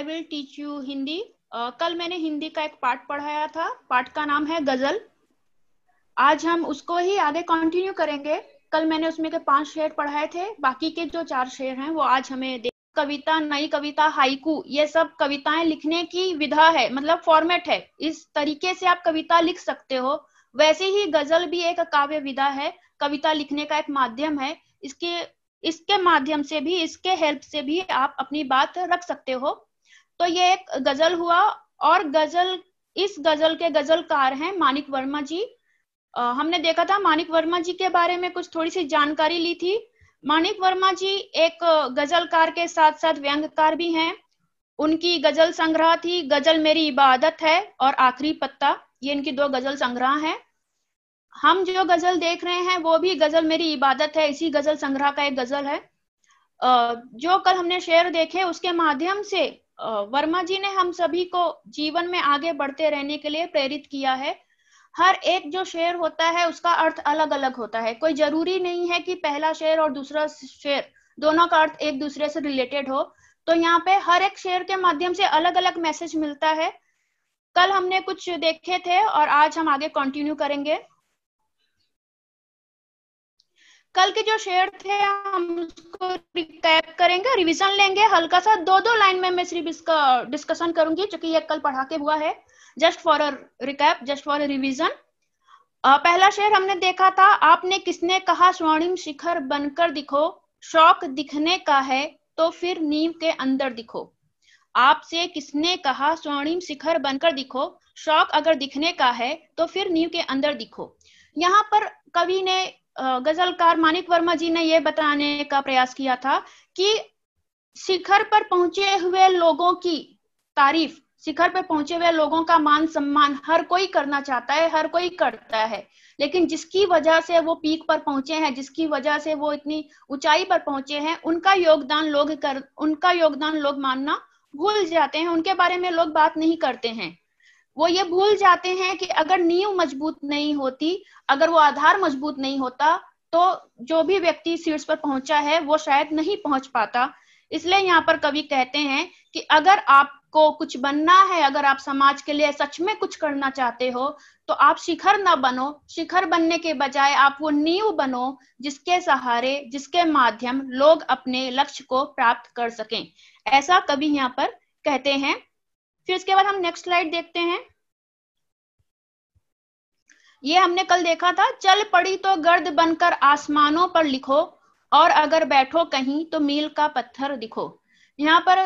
Will teach you Hindi. कल मैंने हिंदी का एक पाठ पढ़ाया था, पाठ का नाम है गजल। आज हम उसको ही आगे कंटिन्यू करेंगे। कल मैंने उसमें के 5 शेर पढ़ाए थे, बाकी के जो 4 शेर हैं वो आज हमें कविता, नई कविता, हाइकू, ये सब कविताएं लिखने की विधा है, मतलब फॉर्मेट है। इस तरीके से आप कविता लिख सकते हो। वैसे ही गजल भी एक काव्य विधा है, कविता लिखने का एक माध्यम है। इसके माध्यम से भी, इसके हेल्प से भी आप अपनी बात रख सकते हो। तो ये एक गजल हुआ। और गजल, इस गजल के गजलकार हैं मानिक वर्मा जी। हमने देखा था मानिक वर्मा जी के बारे में कुछ थोड़ी सी जानकारी ली थी। मानिक वर्मा जी एक गजलकार के साथ साथ व्यंग्यकार भी हैं। उनकी गजल संग्रह थी गजल मेरी इबादत है और आखिरी पत्ता, ये इनकी 2 गजल संग्रह हैं। हम जो गजल देख रहे हैं वो भी गजल मेरी इबादत है, इसी गजल संग्रह का एक गजल है। जो कल हमने शेर देखे उसके माध्यम से वर्मा जी ने हम सभी को जीवन में आगे बढ़ते रहने के लिए प्रेरित किया है। हर एक जो शेर होता है उसका अर्थ अलग अलग होता है। कोई जरूरी नहीं है कि पहला शेर और दूसरा शेर दोनों का अर्थ एक दूसरे से रिलेटेड हो। तो यहाँ पे हर एक शेर के माध्यम से अलग अलग मैसेज मिलता है। कल हमने कुछ देखे थे और आज हम आगे कंटिन्यू करेंगे। कल के जो शेर थे हम उसको रिकैप करेंगे, रिवीजन लेंगे हल्का सा। 2-2 लाइन में मैं सिर्फ इसका डिस्कशन करूंगी, क्योंकि ये कल पढ़ा के हुआ है। Just for a recap, just for a revision. पहला शेर हमने देखा था, आपने किसने कहा स्वर्णिम शिखर बनकर दिखो, शौक दिखने का है तो फिर नींव के अंदर दिखो। आपसे किसने कहा स्वर्णिम शिखर बनकर दिखो, शौक अगर दिखने का है तो फिर नींव के अंदर दिखो। यहाँ पर कवि ने, गजलकार मानिक वर्मा जी ने यह बताने का प्रयास किया था कि शिखर पर पहुंचे हुए लोगों की तारीफ, शिखर पर पहुंचे हुए लोगों का मान सम्मान हर कोई करना चाहता है, हर कोई करता है। लेकिन जिसकी वजह से वो पीक पर पहुंचे हैं, जिसकी वजह से वो इतनी ऊंचाई पर पहुंचे हैं, उनका योगदान लोग मानना भूल जाते हैं, उनके बारे में लोग बात नहीं करते हैं। वो ये भूल जाते हैं कि अगर नींव मजबूत नहीं होती, अगर वो आधार मजबूत नहीं होता, तो जो भी व्यक्ति शीर्ष पर पहुंचा है वो शायद नहीं पहुंच पाता। इसलिए यहाँ पर कवि कहते हैं कि अगर आपको कुछ बनना है, अगर आप समाज के लिए सच में कुछ करना चाहते हो, तो आप शिखर ना बनो। शिखर बनने के बजाय आप वो नींव बनो जिसके सहारे, जिसके माध्यम लोग अपने लक्ष्य को प्राप्त कर सकें। ऐसा कवि यहाँ पर कहते हैं। फिर इसके बाद हम नेक्स्ट स्लाइड देखते हैं। ये हमने कल देखा था, चल पड़ी तो गर्द बनकर आसमानों पर लिखो, और अगर बैठो कहीं तो मील का पत्थर दिखो। यहाँ पर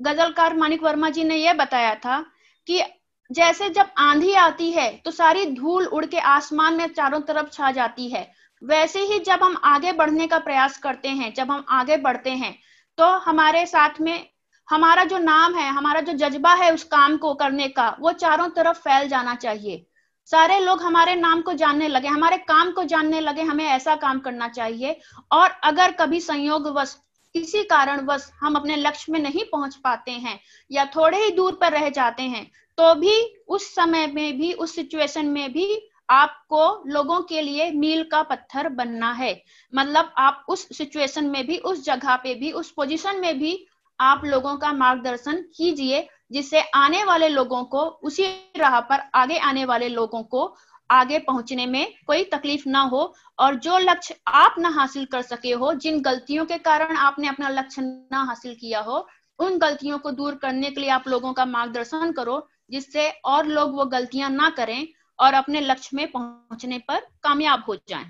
गजलकार मानिक वर्मा जी ने यह बताया था कि जैसे जब आंधी आती है तो सारी धूल उड़ के आसमान में चारों तरफ छा जाती है, वैसे ही जब हम आगे बढ़ने का प्रयास करते हैं, जब हम आगे बढ़ते हैं, तो हमारे साथ में हमारा जो नाम है, हमारा जो जज्बा है उस काम को करने का, वो चारों तरफ फैल जाना चाहिए। सारे लोग हमारे नाम को जानने लगे, हमारे काम को जानने लगे, हमें ऐसा काम करना चाहिए। और अगर कभी संयोगवश, किसी कारणवश हम अपने लक्ष्य में नहीं पहुंच पाते हैं या थोड़े ही दूर पर रह जाते हैं, तो भी उस समय में भी, उस सिचुएशन में भी आपको लोगों के लिए मील का पत्थर बनना है। मतलब आप उस सिचुएशन में भी, उस जगह पे भी, उस पोजीशन में भी आप लोगों का मार्गदर्शन कीजिए, जिससे आने वाले लोगों को, उसी राह पर आगे आने वाले लोगों को आगे पहुंचने में कोई तकलीफ ना हो। और जो लक्ष्य आप ना हासिल कर सके हो, जिन गलतियों के कारण आपने अपना लक्ष्य ना हासिल किया हो, उन गलतियों को दूर करने के लिए आप लोगों का मार्गदर्शन करो, जिससे और लोग वो गलतियां ना करें और अपने लक्ष्य में पहुंचने पर कामयाब हो जाएं।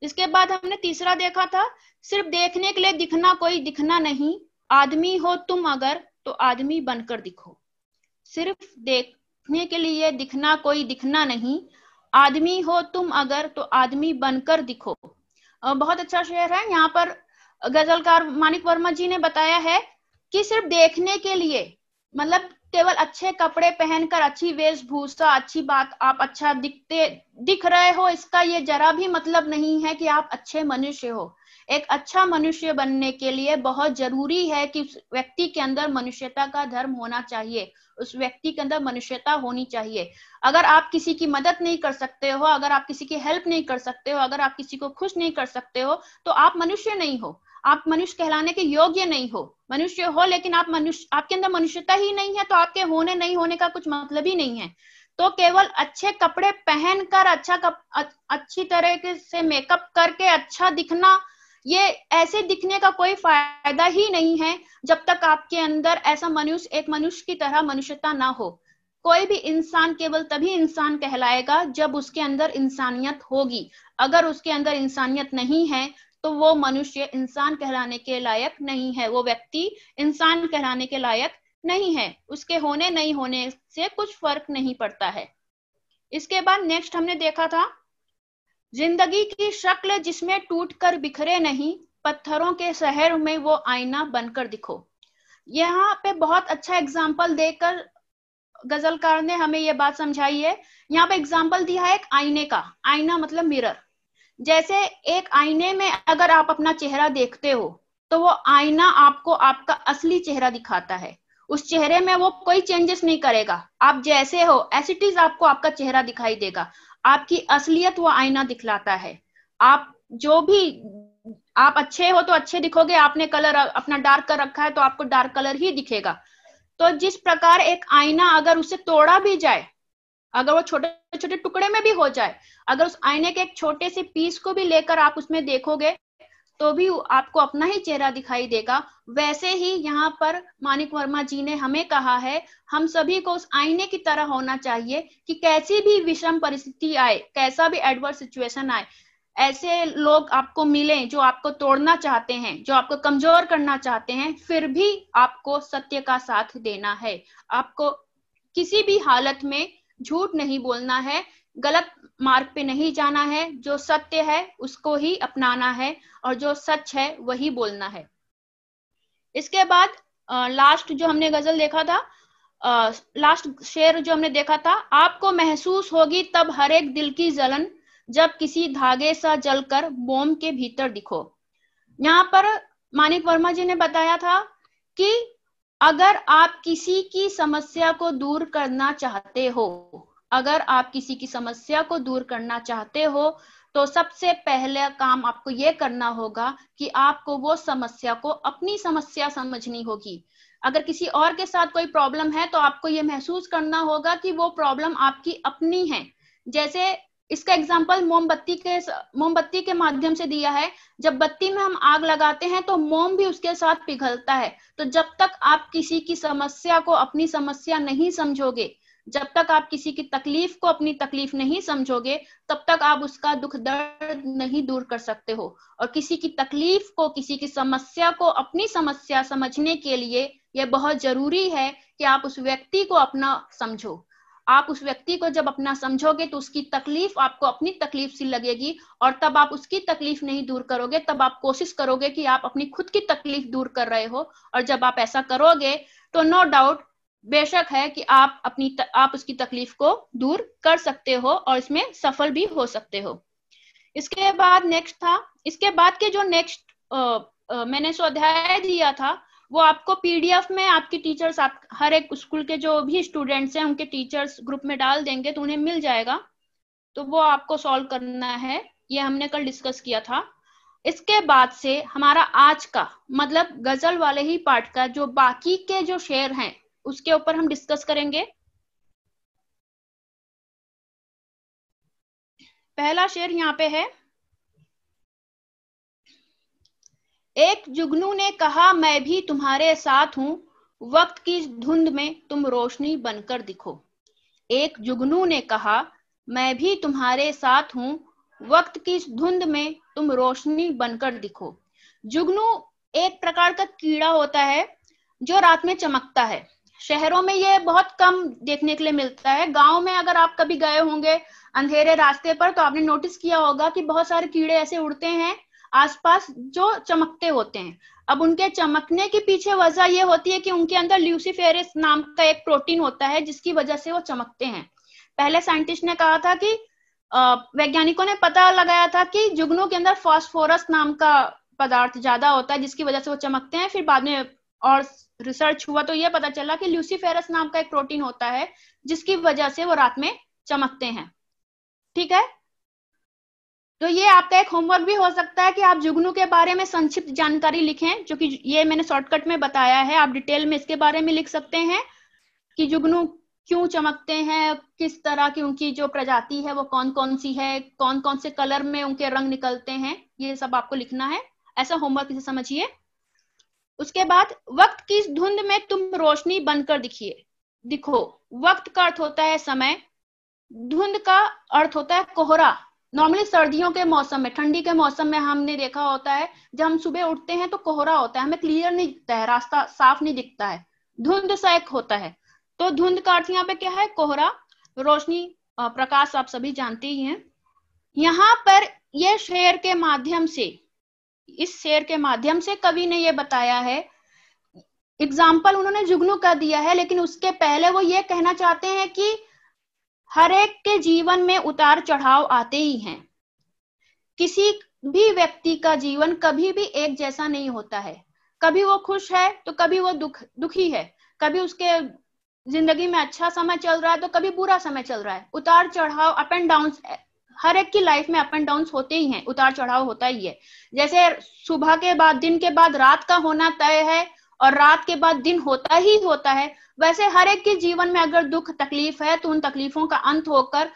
इसके बाद हमने तीसरा देखा था, सिर्फ देखने के लिए दिखना कोई दिखना नहीं, आदमी हो तुम अगर तो आदमी बनकर दिखो। सिर्फ देखने के लिए दिखना कोई दिखना नहीं, आदमी हो तुम अगर तो आदमी बनकर दिखो। बहुत अच्छा शेर है। यहाँ पर गजलकार मानिक वर्मा जी ने बताया है कि सिर्फ देखने के लिए, मतलब केवल अच्छे कपड़े पहनकर, अच्छी वेशभूषा, अच्छी बात, आप अच्छा दिख रहे हो, इसका ये जरा भी मतलब नहीं है कि आप अच्छे मनुष्य हो। एक अच्छा मनुष्य बनने के लिए बहुत जरूरी है कि उस व्यक्ति के अंदर मनुष्यता का धर्म होना चाहिए, उस व्यक्ति के अंदर मनुष्यता होनी चाहिए। अगर आप किसी की मदद नहीं कर सकते हो, अगर आप किसी की हेल्प नहीं कर सकते हो, अगर आप किसी को खुश नहीं कर सकते हो, तो आप मनुष्य नहीं हो। आप मनुष्य कहलाने के योग्य नहीं हो। मनुष्य हो लेकिन आप मनुष्य, आपके अंदर मनुष्यता ही नहीं है, तो आपके होने नहीं होने का कुछ मतलब ही नहीं है। तो केवल अच्छे कपड़े पहनकर अच्छी तरह से मेकअप करके अच्छा दिखना, ये ऐसे दिखने का कोई फायदा ही नहीं है जब तक आपके अंदर ऐसा मनुष्य, एक मनुष्य की तरह मनुष्यता ना हो। कोई भी इंसान केवल तभी इंसान कहलाएगा जब उसके अंदर इंसानियत होगी। अगर उसके अंदर इंसानियत नहीं है तो वो मनुष्य इंसान कहलाने के लायक नहीं है, वो व्यक्ति इंसान कहलाने के लायक नहीं है। उसके होने नहीं होने से कुछ फर्क नहीं पड़ता है। इसके बाद नेक्स्ट हमने देखा था, जिंदगी की शक्ल जिसमें टूटकर बिखरे नहीं, पत्थरों के शहर में वो आईना बनकर दिखो। यहाँ पे बहुत अच्छा एग्जाम्पल देकर गजलकार ने हमें ये बात समझाई है। यहाँ पे एग्जाम्पल दिया है एक आईने का। आईना मतलब मिरर। जैसे एक आईने में अगर आप अपना चेहरा देखते हो तो वो आईना आपको आपका असली चेहरा दिखाता है। उस चेहरे में वो कोई चेंजेस नहीं करेगा, आप जैसे हो एज इट इज आपको आपका चेहरा दिखाई देगा। आपकी असलियत वो आईना दिखलाता है। आप जो भी, आप अच्छे हो तो अच्छे दिखोगे, आपने कलर अपना डार्क कर रखा है तो आपको डार्क कलर ही दिखेगा। तो जिस प्रकार एक आईना अगर उसे तोड़ा भी जाए, अगर वो छोटे छोटे टुकड़े में भी हो जाए, अगर उस आईने के एक छोटे से पीस को भी लेकर आप उसमें देखोगे तो भी आपको अपना ही चेहरा दिखाई देगा। वैसे ही यहाँ पर मानिक वर्मा जी ने हमें कहा है, हम सभी को उस आईने की तरह होना चाहिए कि कैसी भी विषम परिस्थिति आए, कैसा भी एडवर्स सिचुएशन आए, ऐसे लोग आपको मिलें जो आपको तोड़ना चाहते हैं, जो आपको कमजोर करना चाहते हैं, फिर भी आपको सत्य का साथ देना है। आपको किसी भी हालत में झूठ नहीं बोलना है, गलत मार्ग पे नहीं जाना है। जो सत्य है उसको ही अपनाना है और जो सच है वही बोलना है। इसके बाद लास्ट जो हमने गजल देखा था, लास्ट शेर जो हमने देखा था, आपको महसूस होगी तब हर एक दिल की जलन, जब किसी धागे सा जलकर मोम के भीतर दिखो। यहाँ पर मानिक वर्मा जी ने बताया था कि अगर आप किसी की समस्या को दूर करना चाहते हो, अगर आप किसी की समस्या को दूर करना चाहते हो तो सबसे पहले काम आपको यह करना होगा कि आपको वो समस्या को अपनी समस्या समझनी होगी। अगर किसी और के साथ कोई प्रॉब्लम है तो आपको ये महसूस करना होगा कि वो प्रॉब्लम आपकी अपनी है। जैसे इसका एग्जाम्पल मोमबत्ती के माध्यम से दिया है। जब बत्ती में हम आग लगाते हैं तो मोम भी उसके साथ पिघलता है। तो जब तक आप किसी की समस्या को अपनी समस्या नहीं समझोगे, जब तक आप किसी की तकलीफ को अपनी तकलीफ नहीं समझोगे, तब तक आप उसका दुख दर्द नहीं दूर कर सकते हो। और किसी की तकलीफ को, किसी की समस्या को अपनी समस्या समझने के लिए यह बहुत जरूरी है कि आप उस व्यक्ति को अपना समझो। आप उस व्यक्ति को जब अपना समझोगे तो उसकी तकलीफ आपको अपनी तकलीफ सी लगेगी, और तब आप उसकी तकलीफ नहीं दूर करोगे, तब आप कोशिश करोगे कि आप अपनी खुद की तकलीफ दूर कर रहे हो। और जब आप ऐसा करोगे तो नो डाउट, बेशक है कि आप उसकी तकलीफ को दूर कर सकते हो और इसमें सफल भी हो सकते हो। इसके बाद नेक्स्ट था, इसके बाद के जो नेक्स्ट मैंने स्वाध्याय दिया था वो आपको पीडीएफ में आपकी टीचर्स, आप हर एक स्कूल के जो भी स्टूडेंट्स हैं उनके टीचर्स ग्रुप में डाल देंगे तो उन्हें मिल जाएगा। तो वो आपको सॉल्व करना है, ये हमने कल डिस्कस किया था। इसके बाद से हमारा आज का मतलब गजल वाले ही पार्ट का जो बाकी के जो शेर हैं उसके ऊपर हम डिस्कस करेंगे। पहला शेर यहाँ पे है, एक जुगनू ने कहा मैं भी तुम्हारे साथ हूं, वक्त की धुंध में तुम रोशनी बनकर दिखो। एक जुगनू ने कहा मैं भी तुम्हारे साथ हूं, वक्त की धुंध में तुम रोशनी बनकर दिखो। जुगनू एक प्रकार का कीड़ा होता है जो रात में चमकता है। शहरों में ये बहुत कम देखने के लिए मिलता है। गांव में अगर आप कभी गए होंगे अंधेरे रास्ते पर तो आपने नोटिस किया होगा कि बहुत सारे कीड़े ऐसे उड़ते हैं आसपास जो चमकते होते हैं। अब उनके चमकने के पीछे वजह यह होती है कि उनके अंदर ल्यूसीफेरस नाम का एक प्रोटीन होता है जिसकी वजह से वो चमकते हैं। पहले साइंटिस्ट ने कहा था कि वैज्ञानिकों ने पता लगाया था कि जुगनू के अंदर फास्फोरस नाम का पदार्थ ज्यादा होता है जिसकी वजह से वो चमकते हैं। फिर बाद में और रिसर्च हुआ तो यह पता चला कि ल्यूसीफेरस नाम का एक प्रोटीन होता है जिसकी वजह से वो रात में चमकते हैं। ठीक है, तो ये आपका एक होमवर्क भी हो सकता है कि आप जुगनू के बारे में संक्षिप्त जानकारी लिखें, जो कि ये मैंने शॉर्टकट में बताया है। आप डिटेल में इसके बारे में लिख सकते हैं कि जुगनू क्यों चमकते हैं, किस तरह की उनकी जो प्रजाति है वो कौन कौन सी है, कौन कौन से कलर में उनके रंग निकलते हैं, ये सब आपको लिखना है। ऐसा होमवर्क इसे समझिए। उसके बाद वक्त की इस धुंध में तुम रोशनी बनकर दिखो। वक्त का अर्थ होता है समय, धुंध का अर्थ होता है कोहरा। नॉर्मली सर्दियों के मौसम में, ठंडी के मौसम में हमने देखा होता है जब हम सुबह उठते हैं तो कोहरा होता है, हमें क्लियर नहीं दिखता है, रास्ता साफ नहीं दिखता है, धुंध सा एक होता है। तो धुंध का अर्थ यहाँ पे क्या है? कोहरा, रोशनी, प्रकाश, आप सभी जानते ही हैं। यहाँ पर ये शेर के माध्यम से, इस शेर के माध्यम से कवि ने ये बताया है, एग्जाम्पल उन्होंने जुगनू का दिया है, लेकिन उसके पहले वो ये कहना चाहते हैं कि हर एक के जीवन में उतार चढ़ाव आते ही हैं। किसी भी व्यक्ति का जीवन कभी भी एक जैसा नहीं होता है। कभी वो खुश है तो कभी वो दुखी है, कभी उसके जिंदगी में अच्छा समय चल रहा है तो कभी बुरा समय चल रहा है। उतार चढ़ाव, अप एंड डाउन, हर एक की लाइफ में अप एंड डाउन होते ही हैं, उतार चढ़ाव होता ही है। जैसे सुबह के बाद, दिन के बाद रात का होना तय है और रात के बाद दिन होता ही होता है, वैसे हर एक के जीवन में अगर दुख तकलीफ है तो उन तकलीफों का अंत होकर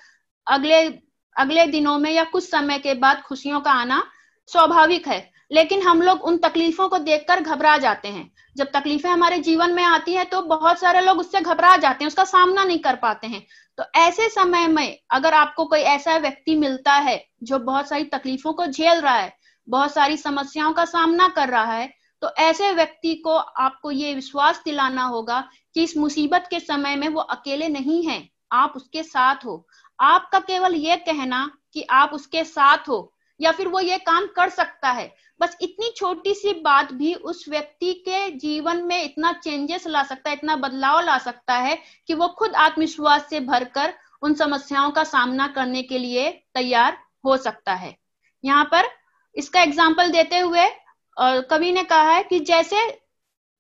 अगले दिनों में या कुछ समय के बाद खुशियों का आना स्वाभाविक है। लेकिन हम लोग उन तकलीफों को देखकर घबरा जाते हैं। जब तकलीफें हमारे जीवन में आती है तो बहुत सारे लोग उससे घबरा जाते हैं, उसका सामना नहीं कर पाते हैं। तो ऐसे समय में अगर आपको कोई ऐसा व्यक्ति मिलता है जो बहुत सारी तकलीफों को झेल रहा है, बहुत सारी समस्याओं का सामना कर रहा है, तो ऐसे व्यक्ति को आपको ये विश्वास दिलाना होगा कि इस मुसीबत के समय में वो अकेले नहीं है, आप उसके साथ हो। आपका केवल ये कहना कि आप उसके साथ हो या फिर वो ये काम कर सकता है, बस इतनी छोटी सी बात भी उस व्यक्ति के जीवन में इतना चेंजेस ला सकता है, इतना बदलाव ला सकता है कि वो खुद आत्मविश्वास से भरकर उन समस्याओं का सामना करने के लिए तैयार हो सकता है। यहाँ पर इसका एग्जाम्पल देते हुए कवि ने कहा है कि जैसे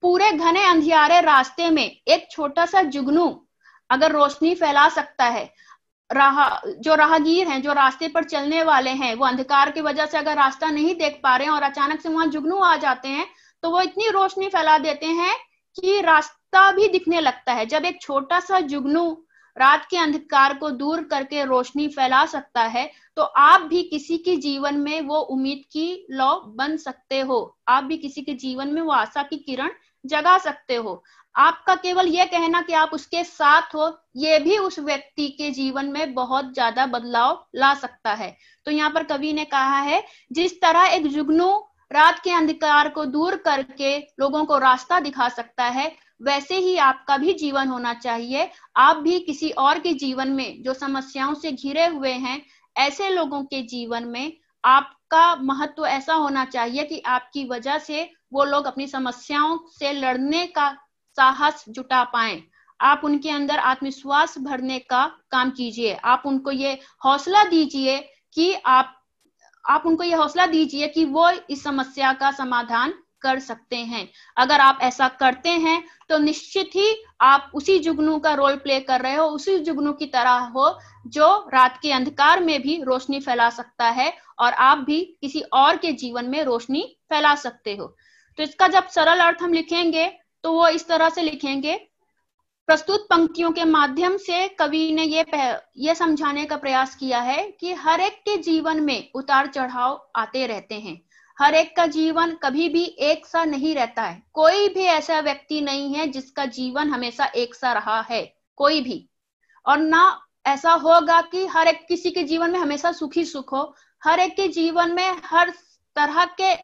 पूरे घने अंधियारे रास्ते में एक छोटा सा जुगनू अगर रोशनी फैला सकता है, जो राहगीर हैं, जो रास्ते पर चलने वाले हैं, वो अंधकार की वजह से अगर रास्ता नहीं देख पा रहे हैं और अचानक से वहां जुगनू आ जाते हैं तो वो इतनी रोशनी फैला देते हैं कि रास्ता भी दिखने लगता है। जब एक छोटा सा जुगनू रात के अंधकार को दूर करके रोशनी फैला सकता है तो आप भी किसी के जीवन में वो उम्मीद की लौ बन सकते हो, आप भी किसी के जीवन में वो आशा की किरण जगा सकते हो। आपका केवल यह कहना कि आप उसके साथ हो, ये भी उस व्यक्ति के जीवन में बहुत ज्यादा बदलाव ला सकता है। तो यहाँ पर कवि ने कहा है, जिस तरह एक जुगनू रात के अंधकार को दूर करके लोगों को रास्ता दिखा सकता है, वैसे ही आपका भी जीवन होना चाहिए। आप भी किसी और के जीवन में जो समस्याओं से घिरे हुए हैं, ऐसे लोगों के जीवन में आपका महत्व ऐसा होना चाहिए कि आपकी वजह से वो लोग अपनी समस्याओं से लड़ने का साहस जुटा पाएं। आप उनके अंदर आत्मविश्वास भरने का काम कीजिए। आप उनको ये हौसला दीजिए कि आप उनको ये हौसला दीजिए कि वो इस समस्या का समाधान कर सकते हैं। अगर आप ऐसा करते हैं तो निश्चित ही आप उसी जुगनू का रोल प्ले कर रहे हो, उसी जुगनू की तरह हो जो रात के अंधकार में भी रोशनी फैला सकता है, और आप भी किसी और के जीवन में रोशनी फैला सकते हो। तो इसका जब सरल अर्थ हम लिखेंगे तो वो इस तरह से लिखेंगे। प्रस्तुत पंक्तियों के माध्यम से कवि ने ये समझाने का प्रयास किया है कि हर एक के जीवन में उतार चढ़ाव आते रहते हैं। हर एक का जीवन कभी भी एक सा नहीं रहता है। कोई भी ऐसा व्यक्ति नहीं है जिसका जीवन हमेशा एक सा रहा है, कोई भी। और ना ऐसा होगा कि हर एक किसी के जीवन में हमेशा सुखी सुख हो। हर एक के जीवन में हर तरह के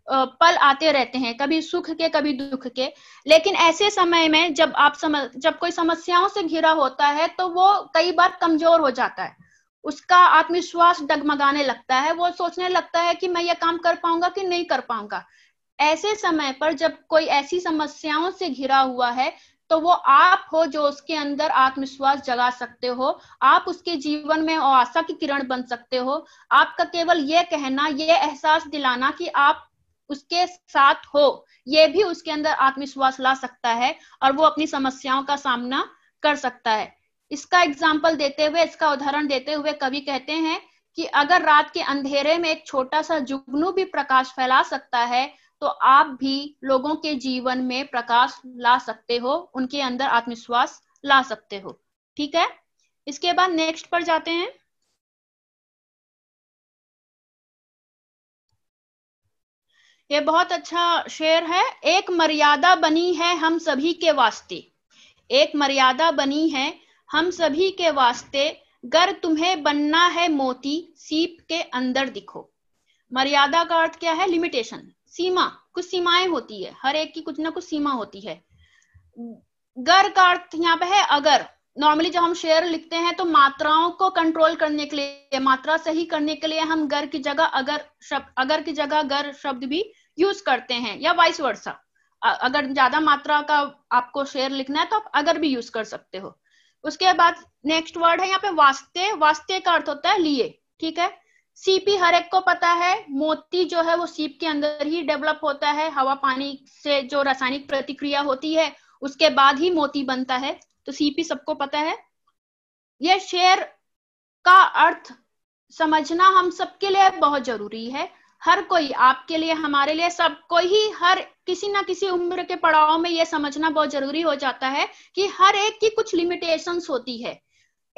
पल आते रहते हैं, कभी सुख के कभी दुख के। लेकिन ऐसे समय में जब कोई समस्याओं से घिरा होता है तो वो कई बार कमजोर हो जाता है, उसका आत्मविश्वास डगमगाने लगता है, वो सोचने लगता है कि मैं ये काम कर पाऊंगा कि नहीं कर पाऊंगा। ऐसे समय पर जब कोई ऐसी समस्याओं से घिरा हुआ है तो वो आप हो जो उसके अंदर आत्मविश्वास जगा सकते हो, आप उसके जीवन में आशा की किरण बन सकते हो। आपका केवल ये कहना, ये एहसास दिलाना कि आप उसके साथ हो, ये भी उसके अंदर आत्मविश्वास ला सकता है और वो अपनी समस्याओं का सामना कर सकता है। इसका एग्जाम्पल देते हुए, इसका उदाहरण देते हुए कवि कहते हैं कि अगर रात के अंधेरे में एक छोटा सा जुगनू भी प्रकाश फैला सकता है, तो आप भी लोगों के जीवन में प्रकाश ला सकते हो, उनके अंदर आत्मविश्वास ला सकते हो। ठीक है, इसके बाद नेक्स्ट पर जाते हैं। ये बहुत अच्छा शेर है। एक मर्यादा बनी है हम सभी के वास्ते, एक मर्यादा बनी है हम सभी के वास्ते, गर तुम्हें बनना है मोती सीप के अंदर दिखो। मर्यादा का अर्थ क्या है? लिमिटेशन, सीमा, कुछ सीमाएं होती है, हर एक की कुछ ना कुछ सीमा होती है। गर का अर्थ यहाँ पे है अगर। नॉर्मली जब हम शेर लिखते हैं तो मात्राओं को कंट्रोल करने के लिए, मात्रा सही करने के लिए हम गर की जगह अगर शब्द, अगर की जगह गर शब्द भी यूज करते हैं, या वाइस वर्सा। अगर ज्यादा मात्रा का आपको शेर लिखना है तो आप अगर भी यूज कर सकते हो। उसके बाद नेक्स्ट वर्ड है यहाँ पे वास्ते। वास्ते का अर्थ होता है लिए। ठीक है, सीपी हर एक को पता है, मोती जो है वो सीप के अंदर ही डेवलप होता है, हवा पानी से जो रासायनिक प्रतिक्रिया होती है उसके बाद ही मोती बनता है, तो सीपी सबको पता है। यह शेर का अर्थ समझना हम सबके लिए बहुत जरूरी है। हर कोई, आपके लिए, हमारे लिए, सबको ही हर किसी ना किसी उम्र के पड़ाव में यह समझना बहुत जरूरी हो जाता है कि हर एक की कुछ लिमिटेशंस होती है।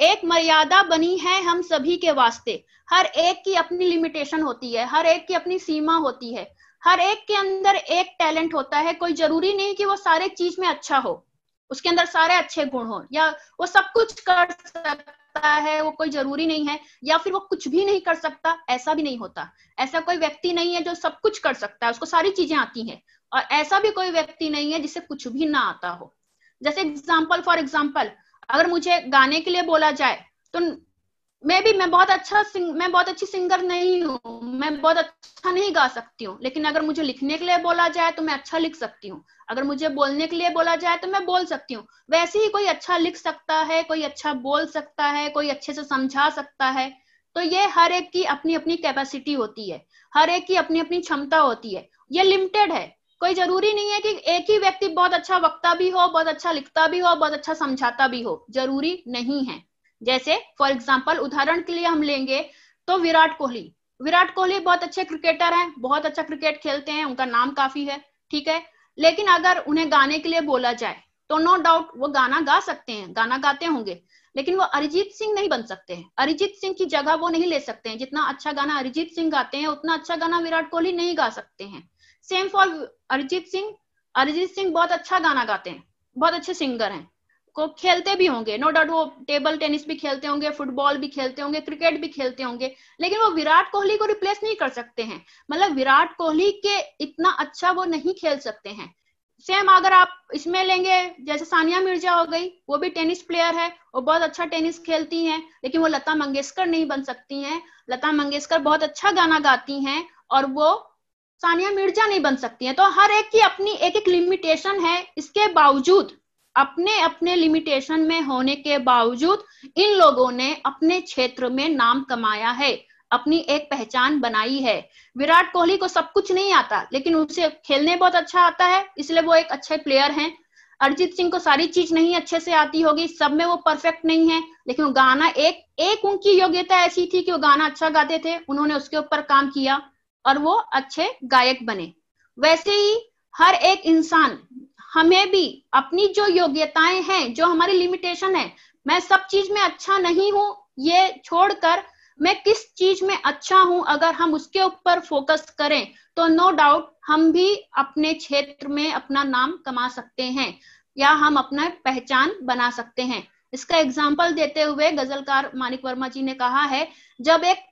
एक मर्यादा बनी है हम सभी के वास्ते, हर एक की अपनी लिमिटेशन होती है, हर एक की अपनी सीमा होती है, हर एक के अंदर एक टैलेंट होता है। कोई जरूरी नहीं कि वो सारे चीज में अच्छा हो, उसके अंदर सारे अच्छे गुण हो, या वो सब कुछ कर सकता है, वो कोई जरूरी नहीं है, या फिर वो कुछ भी नहीं कर सकता, ऐसा भी नहीं होता। ऐसा कोई व्यक्ति नहीं है जो सब कुछ कर सकता है, उसको सारी चीजें आती हैं, और ऐसा भी कोई व्यक्ति नहीं है जिसे कुछ भी ना आता हो। जैसे फॉर एग्जाम्पल, अगर मुझे गाने के लिए बोला जाए तो मैं बहुत अच्छी सिंगर नहीं हूँ, मैं बहुत अच्छा नहीं गा सकती हूँ, लेकिन अगर मुझे लिखने के लिए बोला जाए तो मैं अच्छा लिख सकती हूँ, अगर मुझे बोलने के लिए बोला जाए तो मैं बोल सकती हूँ। वैसे ही कोई अच्छा लिख सकता है, कोई अच्छा बोल सकता है, कोई अच्छे से समझा सकता है। तो ये हर एक की अपनी अपनी कैपेसिटी होती है, हर एक की अपनी अपनी क्षमता होती है, ये लिमिटेड है। कोई जरूरी नहीं है कि एक ही व्यक्ति बहुत अच्छा वक्ता भी हो, बहुत अच्छा लिखता भी हो, बहुत अच्छा समझाता भी हो, जरूरी नहीं है। जैसे फॉर एग्जाम्पल, उदाहरण के लिए हम लेंगे तो विराट कोहली बहुत अच्छे क्रिकेटर हैं, बहुत अच्छा क्रिकेट खेलते हैं, उनका नाम काफी है। ठीक है, लेकिन अगर उन्हें गाने के लिए बोला जाए तो नो डाउट वो गाना गा सकते हैं, गाना गाते होंगे, लेकिन वो अरिजीत सिंह नहीं बन सकते हैं, अरिजीत सिंह की जगह वो नहीं ले सकते हैं। जितना अच्छा गाना अरिजीत सिंह गाते हैं उतना अच्छा गाना विराट कोहली नहीं गा सकते हैं। सेम फॉर अरिजीत सिंह बहुत अच्छा गाना गाते हैं, बहुत अच्छे सिंगर हैं, को खेलते भी होंगे, नो डाउट वो टेबल टेनिस भी खेलते होंगे, फुटबॉल भी खेलते होंगे, क्रिकेट भी खेलते होंगे, लेकिन वो विराट कोहली को रिप्लेस नहीं कर सकते हैं। मतलब विराट कोहली के इतना अच्छा वो नहीं खेल सकते हैं। सेम अगर आप इसमें लेंगे, जैसे सानिया मिर्जा हो गई, वो भी टेनिस प्लेयर है, वो बहुत अच्छा टेनिस खेलती हैं, लेकिन वो लता मंगेशकर नहीं बन सकती हैं। लता मंगेशकर बहुत अच्छा गाना गाती हैं और वो सानिया मिर्जा नहीं बन सकती हैं। तो हर एक की अपनी एक एक लिमिटेशन है, इसके बावजूद, अपने अपने लिमिटेशन में होने के बावजूद इन लोगों ने अपने क्षेत्र में नाम कमाया है, अपनी एक पहचान बनाई है। विराट कोहली को सब कुछ नहीं आता, लेकिन उसे खेलने बहुत अच्छा आता है, इसलिए वो एक अच्छे प्लेयर हैं। अरिजीत सिंह को सारी चीज नहीं अच्छे से आती होगी, सब में वो परफेक्ट नहीं है, लेकिन वो गाना एक उनकी योग्यता ऐसी थी कि वो गाना अच्छा गाते थे, उन्होंने उसके ऊपर काम किया और वो अच्छे गायक बने। वैसे ही हर एक इंसान, हमें भी अपनी जो योग्यताएं हैं, जो हमारी लिमिटेशन है, मैं सब चीज में अच्छा नहीं हूं, ये छोड़कर मैं किस चीज में अच्छा हूं, अगर हम उसके ऊपर फोकस करें तो नो डाउट हम भी अपने क्षेत्र में अपना नाम कमा सकते हैं, या हम अपना पहचान बना सकते हैं। इसका एग्जाम्पल देते हुए गजलकार मानिक वर्मा जी ने कहा है, जब एक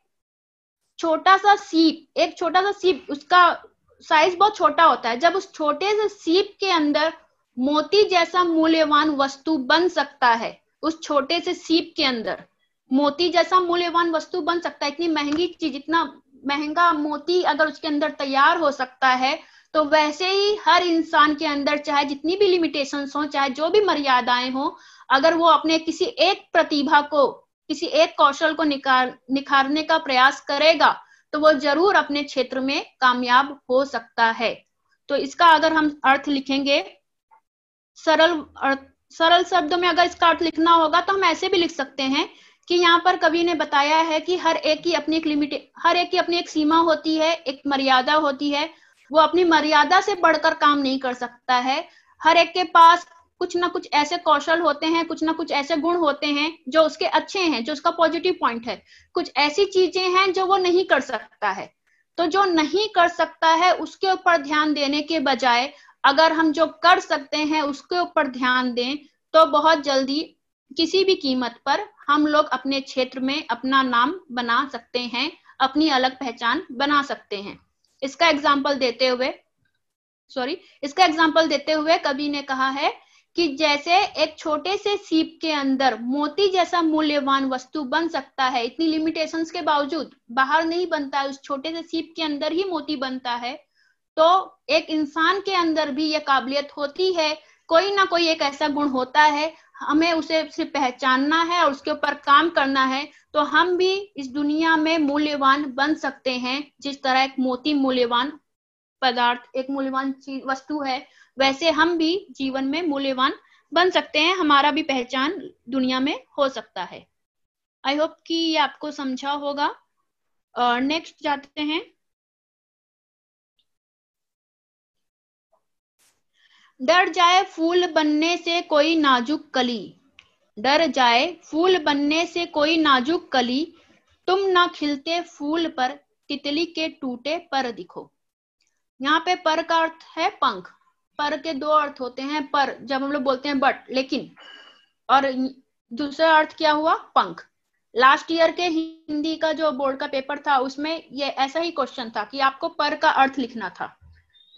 छोटा सा सीप, उसका साइज बहुत छोटा होता है, जब उस छोटे से सीप के अंदर मोती जैसा मूल्यवान वस्तु बन सकता है, उस छोटे से सीप के अंदर मोती जैसा मूल्यवान वस्तु बन सकता है, इतनी महंगी चीज, इतना महंगा मोती अगर उसके अंदर तैयार हो सकता है, तो वैसे ही हर इंसान के अंदर चाहे जितनी भी लिमिटेशंस हो, चाहे जो भी मर्यादाएं हो, अगर वो अपने किसी एक प्रतिभा को, किसी एक कौशल को निखारने का प्रयास करेगा तो वो जरूर अपने क्षेत्र में कामयाब हो सकता है। तो इसका अगर हम अर्थ लिखेंगे, सरल शब्दों में अगर इसका अर्थ लिखना होगा तो हम ऐसे भी लिख सकते हैं कि यहाँ पर कवि ने बताया है कि हर एक की अपनी एक सीमा होती है, एक मर्यादा होती है। वो अपनी मर्यादा से बढ़कर काम नहीं कर सकता है। हर एक के पास कुछ ना कुछ ऐसे कौशल होते हैं, कुछ ना कुछ ऐसे गुण होते हैं जो उसके अच्छे हैं, जो उसका पॉजिटिव पॉइंट है। कुछ ऐसी चीजें हैं जो वो नहीं कर सकता है। तो जो नहीं कर सकता है उसके ऊपर ध्यान देने के बजाय अगर हम जो कर सकते हैं उसके ऊपर ध्यान दें तो बहुत जल्दी किसी भी कीमत पर हम लोग अपने क्षेत्र में अपना नाम बना सकते हैं, अपनी अलग पहचान बना सकते हैं। इसका एग्जाम्पल देते हुए कवि ने कहा है कि जैसे एक छोटे से सीप के अंदर मोती जैसा मूल्यवान वस्तु बन सकता है, इतनी लिमिटेशंस के बावजूद बाहर नहीं बनता है, उस छोटे से सीप के अंदर ही मोती बनता है। तो एक इंसान के अंदर भी ये काबिलियत होती है, कोई ना कोई एक ऐसा गुण होता है, हमें उसे सिर्फ पहचानना है और उसके ऊपर काम करना है, तो हम भी इस दुनिया में मूल्यवान बन सकते हैं। जिस तरह एक मोती मूल्यवान पदार्थ, एक मूल्यवान वस्तु है, वैसे हम भी जीवन में मूल्यवान बन सकते हैं, हमारा भी पहचान दुनिया में हो सकता है। आई होप कि ये आपको समझा होगा। नेक्स्ट जाते हैं। डर जाए फूल बनने से कोई नाजुक कली, डर जाए फूल बनने से कोई नाजुक कली, तुम ना खिलते फूल पर तितली के टूटे पर दिखो। यहाँ पे पर का अर्थ है पंख। पर के दो अर्थ होते हैं, पर जब हम लोग बोलते हैं बट, लेकिन, और दूसरा अर्थ क्या हुआ, पंख। लास्ट ईयर के हिंदी का जो बोर्ड का पेपर था उसमें ये ऐसा ही क्वेश्चन था कि आपको पर का अर्थ लिखना था।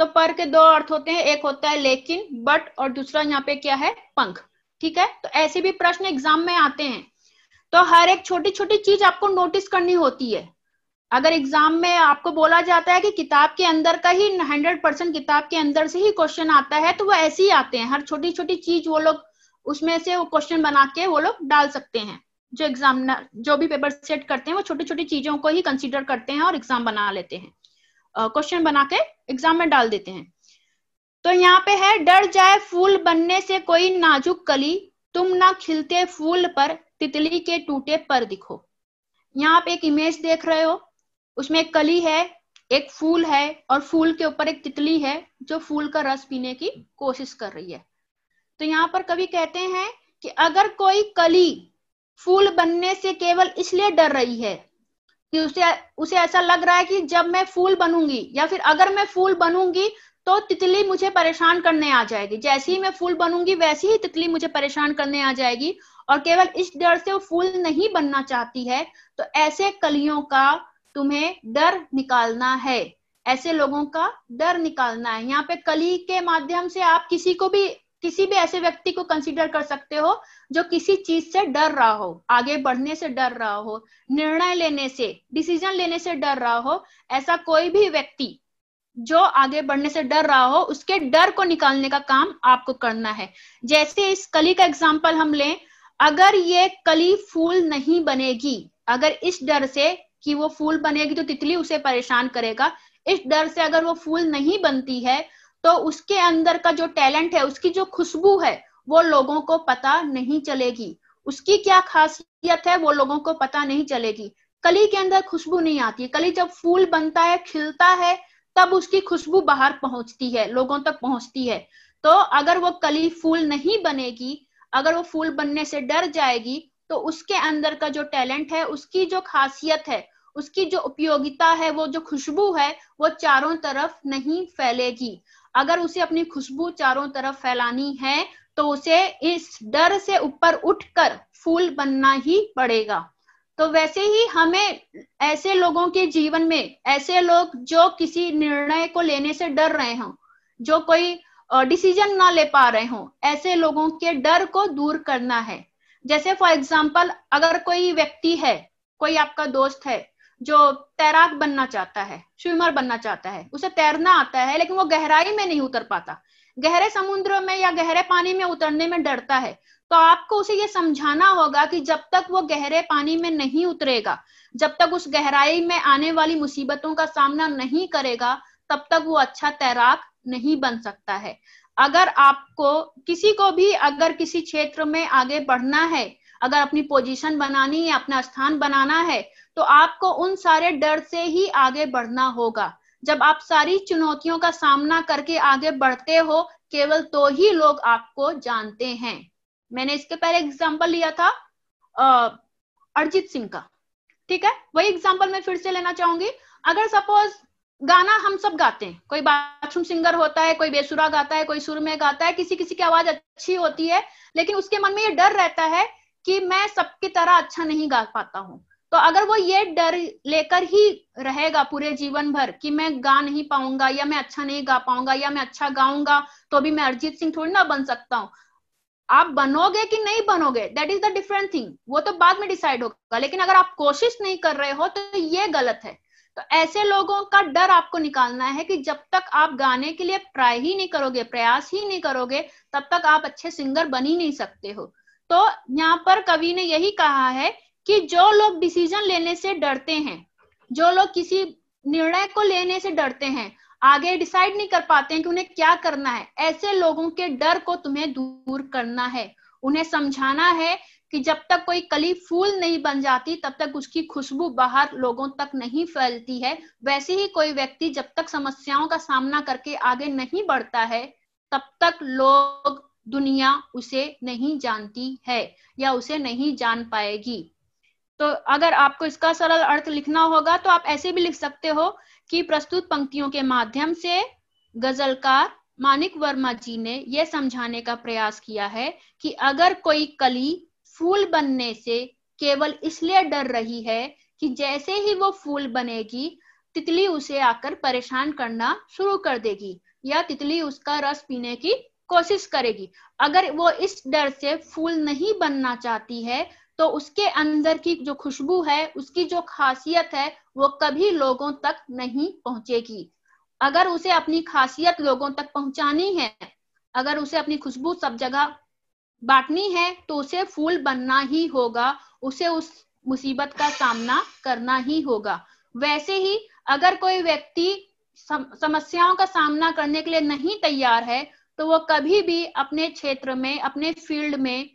तो पर के दो अर्थ होते हैं, एक होता है लेकिन, बट, और दूसरा यहाँ पे क्या है, पंख। ठीक है, तो ऐसे भी प्रश्न एग्जाम में आते हैं। तो हर एक छोटी छोटी चीज आपको नोटिस करनी होती है। अगर एग्जाम में आपको बोला जाता है कि किताब के अंदर का ही 100% किताब के अंदर से ही क्वेश्चन आता है, तो वो ऐसे ही आते हैं। हर छोटी छोटी चीज वो लोग उसमें से वो क्वेश्चन बना के वो लोग डाल सकते हैं। जो एग्जामिनर जो भी पेपर सेट करते हैं वो छोटी छोटी चीजों को ही कंसीडर करते हैं और एग्जाम बना लेते हैं, क्वेश्चन बना के एग्जाम में डाल देते हैं। तो यहाँ पे है, डर जाए फूल बनने से कोई नाजुक कली, तुम ना खिलते फूल पर तितली के टूटे पर दिखो। यहाँ पे एक इमेज देख रहे हो, उसमें एक कली है, एक फूल है, और फूल के ऊपर एक तितली है जो फूल का रस पीने की कोशिश कर रही है। तो यहाँ पर कवि कहते हैं कि अगर कोई कली फूल बनने से केवल इसलिए डर रही है कि उसे ऐसा लग रहा है कि जब मैं फूल बनूंगी या फिर अगर मैं फूल बनूंगी तो तितली मुझे परेशान करने आ जाएगी, जैसे ही मैं फूल बनूंगी वैसे ही तितली मुझे परेशान करने आ जाएगी, और केवल इस डर से वो फूल नहीं बनना चाहती है, तो ऐसे कलियों का तुम्हें डर निकालना है, ऐसे लोगों का डर निकालना है। यहाँ पे कली के माध्यम से आप किसी भी ऐसे व्यक्ति को कंसीडर कर सकते हो जो किसी चीज से डर रहा हो, आगे बढ़ने से डर रहा हो, निर्णय लेने से, डिसीजन लेने से डर रहा हो। ऐसा कोई भी व्यक्ति जो आगे बढ़ने से डर रहा हो, उसके डर को निकालने का काम आपको करना है। जैसे इस कली का एग्जाम्पल हम लें, अगर ये कली फूल नहीं बनेगी, अगर इस डर से कि वो फूल बनेगी तो तितली उसे परेशान करेगा, इस डर से अगर वो फूल नहीं बनती है तो उसके अंदर का जो टैलेंट है, उसकी जो खुशबू है, वो लोगों को पता नहीं चलेगी। उसकी क्या खासियत है वो लोगों को पता नहीं चलेगी। कली के अंदर खुशबू नहीं आती है। कली जब फूल बनता है, खिलता है, तब उसकी खुशबू बाहर पहुंचती है, लोगों तक पहुंचती है। तो अगर वो कली फूल नहीं बनेगी, अगर वो फूल बनने से डर जाएगी, तो उसके अंदर का जो टैलेंट है, उसकी जो खासियत है, उसकी जो उपयोगिता है, वो जो खुशबू है, वो चारों तरफ नहीं फैलेगी। अगर उसे अपनी खुशबू चारों तरफ फैलानी है तो उसे इस डर से ऊपर उठकर फूल बनना ही पड़ेगा। तो वैसे ही हमें ऐसे लोगों के जीवन में, ऐसे लोग जो किसी निर्णय को लेने से डर रहे हों, जो कोई डिसीजन ना ले पा रहे हों, ऐसे लोगों के डर को दूर करना है। जैसे फॉर एग्जाम्पल, अगर कोई व्यक्ति है, कोई आपका दोस्त है जो तैराक बनना चाहता है, स्विमर बनना चाहता है, उसे तैरना आता है, लेकिन वो गहराई में नहीं उतर पाता, गहरे समुद्र में या गहरे पानी में उतरने में डरता है, तो आपको उसे ये समझाना होगा कि जब तक वो गहरे पानी में नहीं उतरेगा, जब तक उस गहराई में आने वाली मुसीबतों का सामना नहीं करेगा, तब तक वो अच्छा तैराक नहीं बन सकता है। अगर आपको किसी को भी अगर किसी क्षेत्र में आगे बढ़ना है, अगर अपनी पोजीशन बनानी है, अपना स्थान बनाना है, तो आपको उन सारे डर से ही आगे बढ़ना होगा। जब आप सारी चुनौतियों का सामना करके आगे बढ़ते हो, केवल तो ही लोग आपको जानते हैं। मैंने इसके पहले एग्जांपल लिया था अरिजीत सिंह का, ठीक है, वही एग्जांपल मैं फिर से लेना चाहूंगी। अगर सपोज गाना हम सब गाते हैं, कोई बाथरूम सिंगर होता है, कोई बेसुरा गाता है, कोई सुर में गाता है, किसी किसी की आवाज अच्छी होती है, लेकिन उसके मन में ये डर रहता है कि मैं सबकी तरह अच्छा नहीं गा पाता हूं। तो अगर वो ये डर लेकर ही रहेगा पूरे जीवन भर कि मैं गा नहीं पाऊंगा, या मैं अच्छा नहीं गा पाऊंगा, या मैं अच्छा गाऊंगा तो भी मैं अरिजीत सिंह थोड़ी ना बन सकता हूँ। आप बनोगे कि नहीं बनोगे, that is the different thing, वो तो बाद में डिसाइड होगा। लेकिन अगर आप कोशिश नहीं कर रहे हो तो ये गलत है। तो ऐसे लोगों का डर आपको निकालना है कि जब तक आप गाने के लिए ट्राई ही नहीं करोगे, प्रयास ही नहीं करोगे, तब तक आप अच्छे सिंगर बन ही नहीं सकते हो। तो यहाँ पर कवि ने यही कहा है कि जो लोग डिसीजन लेने से डरते हैं, जो लोग किसी निर्णय को लेने से डरते हैं, आगे डिसाइड नहीं कर पाते हैं कि उन्हें क्या करना है, ऐसे लोगों के डर को तुम्हें दूर करना है। उन्हें समझाना है कि जब तक कोई कली फूल नहीं बन जाती तब तक उसकी खुशबू बाहर लोगों तक नहीं फैलती है। वैसे ही कोई व्यक्ति जब तक समस्याओं का सामना करके आगे नहीं बढ़ता है, तब तक लोग, दुनिया उसे नहीं जानती है या उसे नहीं जान पाएगी। तो अगर आपको इसका सरल अर्थ लिखना होगा तो आप ऐसे भी लिख सकते हो कि प्रस्तुत पंक्तियों के माध्यम से गजलकार मानिक वर्मा जी ने यह समझाने का प्रयास किया है कि अगर कोई कली फूल बनने से केवल इसलिए डर रही है कि जैसे ही वो फूल बनेगी तितली उसे आकर परेशान करना शुरू कर देगी, या तितली उसका रस पीने की कोशिश करेगी, अगर वो इस डर से फूल नहीं बनना चाहती है, तो उसके अंदर की जो खुशबू है, उसकी जो खासियत है, वो कभी लोगों तक नहीं पहुंचेगी। अगर उसे अपनी खासियत लोगों तक पहुंचानी है, अगर उसे अपनी खुशबू सब जगह बांटनी है, तो उसे फूल बनना ही होगा, उसे उस मुसीबत का सामना करना ही होगा। वैसे ही अगर कोई व्यक्ति समस्याओं का सामना करने के लिए नहीं तैयार है, तो वो कभी भी अपने क्षेत्र में, अपने फील्ड में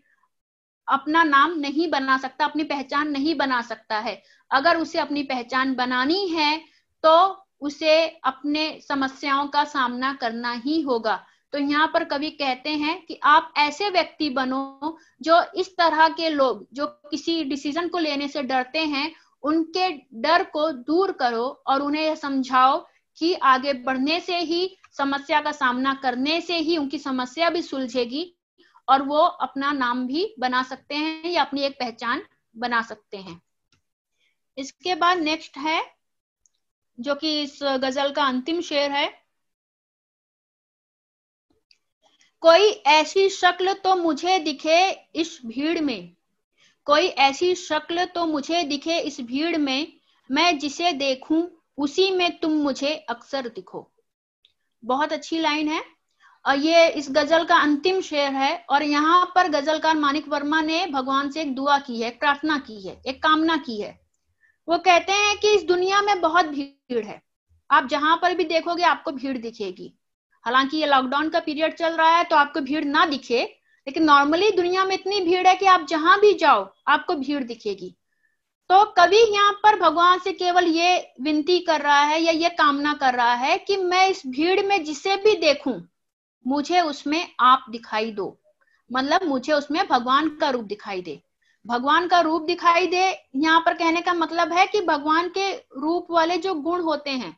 अपना नाम नहीं बना सकता, अपनी पहचान नहीं बना सकता है। अगर उसे अपनी पहचान बनानी है तो उसे अपने समस्याओं का सामना करना ही होगा। तो यहाँ पर कवि कहते हैं कि आप ऐसे व्यक्ति बनो जो इस तरह के लोग जो किसी डिसीजन को लेने से डरते हैं, उनके डर को दूर करो और उन्हें यह समझाओ कि आगे बढ़ने से ही, समस्या का सामना करने से ही उनकी समस्या भी सुलझेगी और वो अपना नाम भी बना सकते हैं या अपनी एक पहचान बना सकते हैं। इसके बाद नेक्स्ट है, जो कि इस गजल का अंतिम शेर है, कोई ऐसी शक्ल तो मुझे दिखे इस भीड़ में, कोई ऐसी शक्ल तो मुझे दिखे इस भीड़ में, मैं जिसे देखूं उसी में तुम मुझे अक्सर दिखो। बहुत अच्छी लाइन है और ये इस गजल का अंतिम शेर है। और यहाँ पर गजलकार मानिक वर्मा ने भगवान से एक दुआ की है, एक प्रार्थना की है, एक कामना की है। वो कहते हैं कि इस दुनिया में बहुत भीड़ है, आप जहां पर भी देखोगे आपको भीड़ दिखेगी। हालांकि ये लॉकडाउन का पीरियड चल रहा है तो आपको भीड़ ना दिखे, लेकिन नॉर्मली दुनिया में इतनी भीड़ है कि आप जहां भी जाओ आपको भीड़ दिखेगी। तो कवि यहाँ पर भगवान से केवल ये विनती कर रहा है या ये कामना कर रहा है कि मैं इस भीड़ में जिसे भी देखूं मुझे उसमें आप दिखाई दो, मतलब मुझे उसमें भगवान का रूप दिखाई दे। भगवान का रूप दिखाई दे यहाँ पर कहने का मतलब है कि भगवान के रूप वाले जो गुण होते हैं,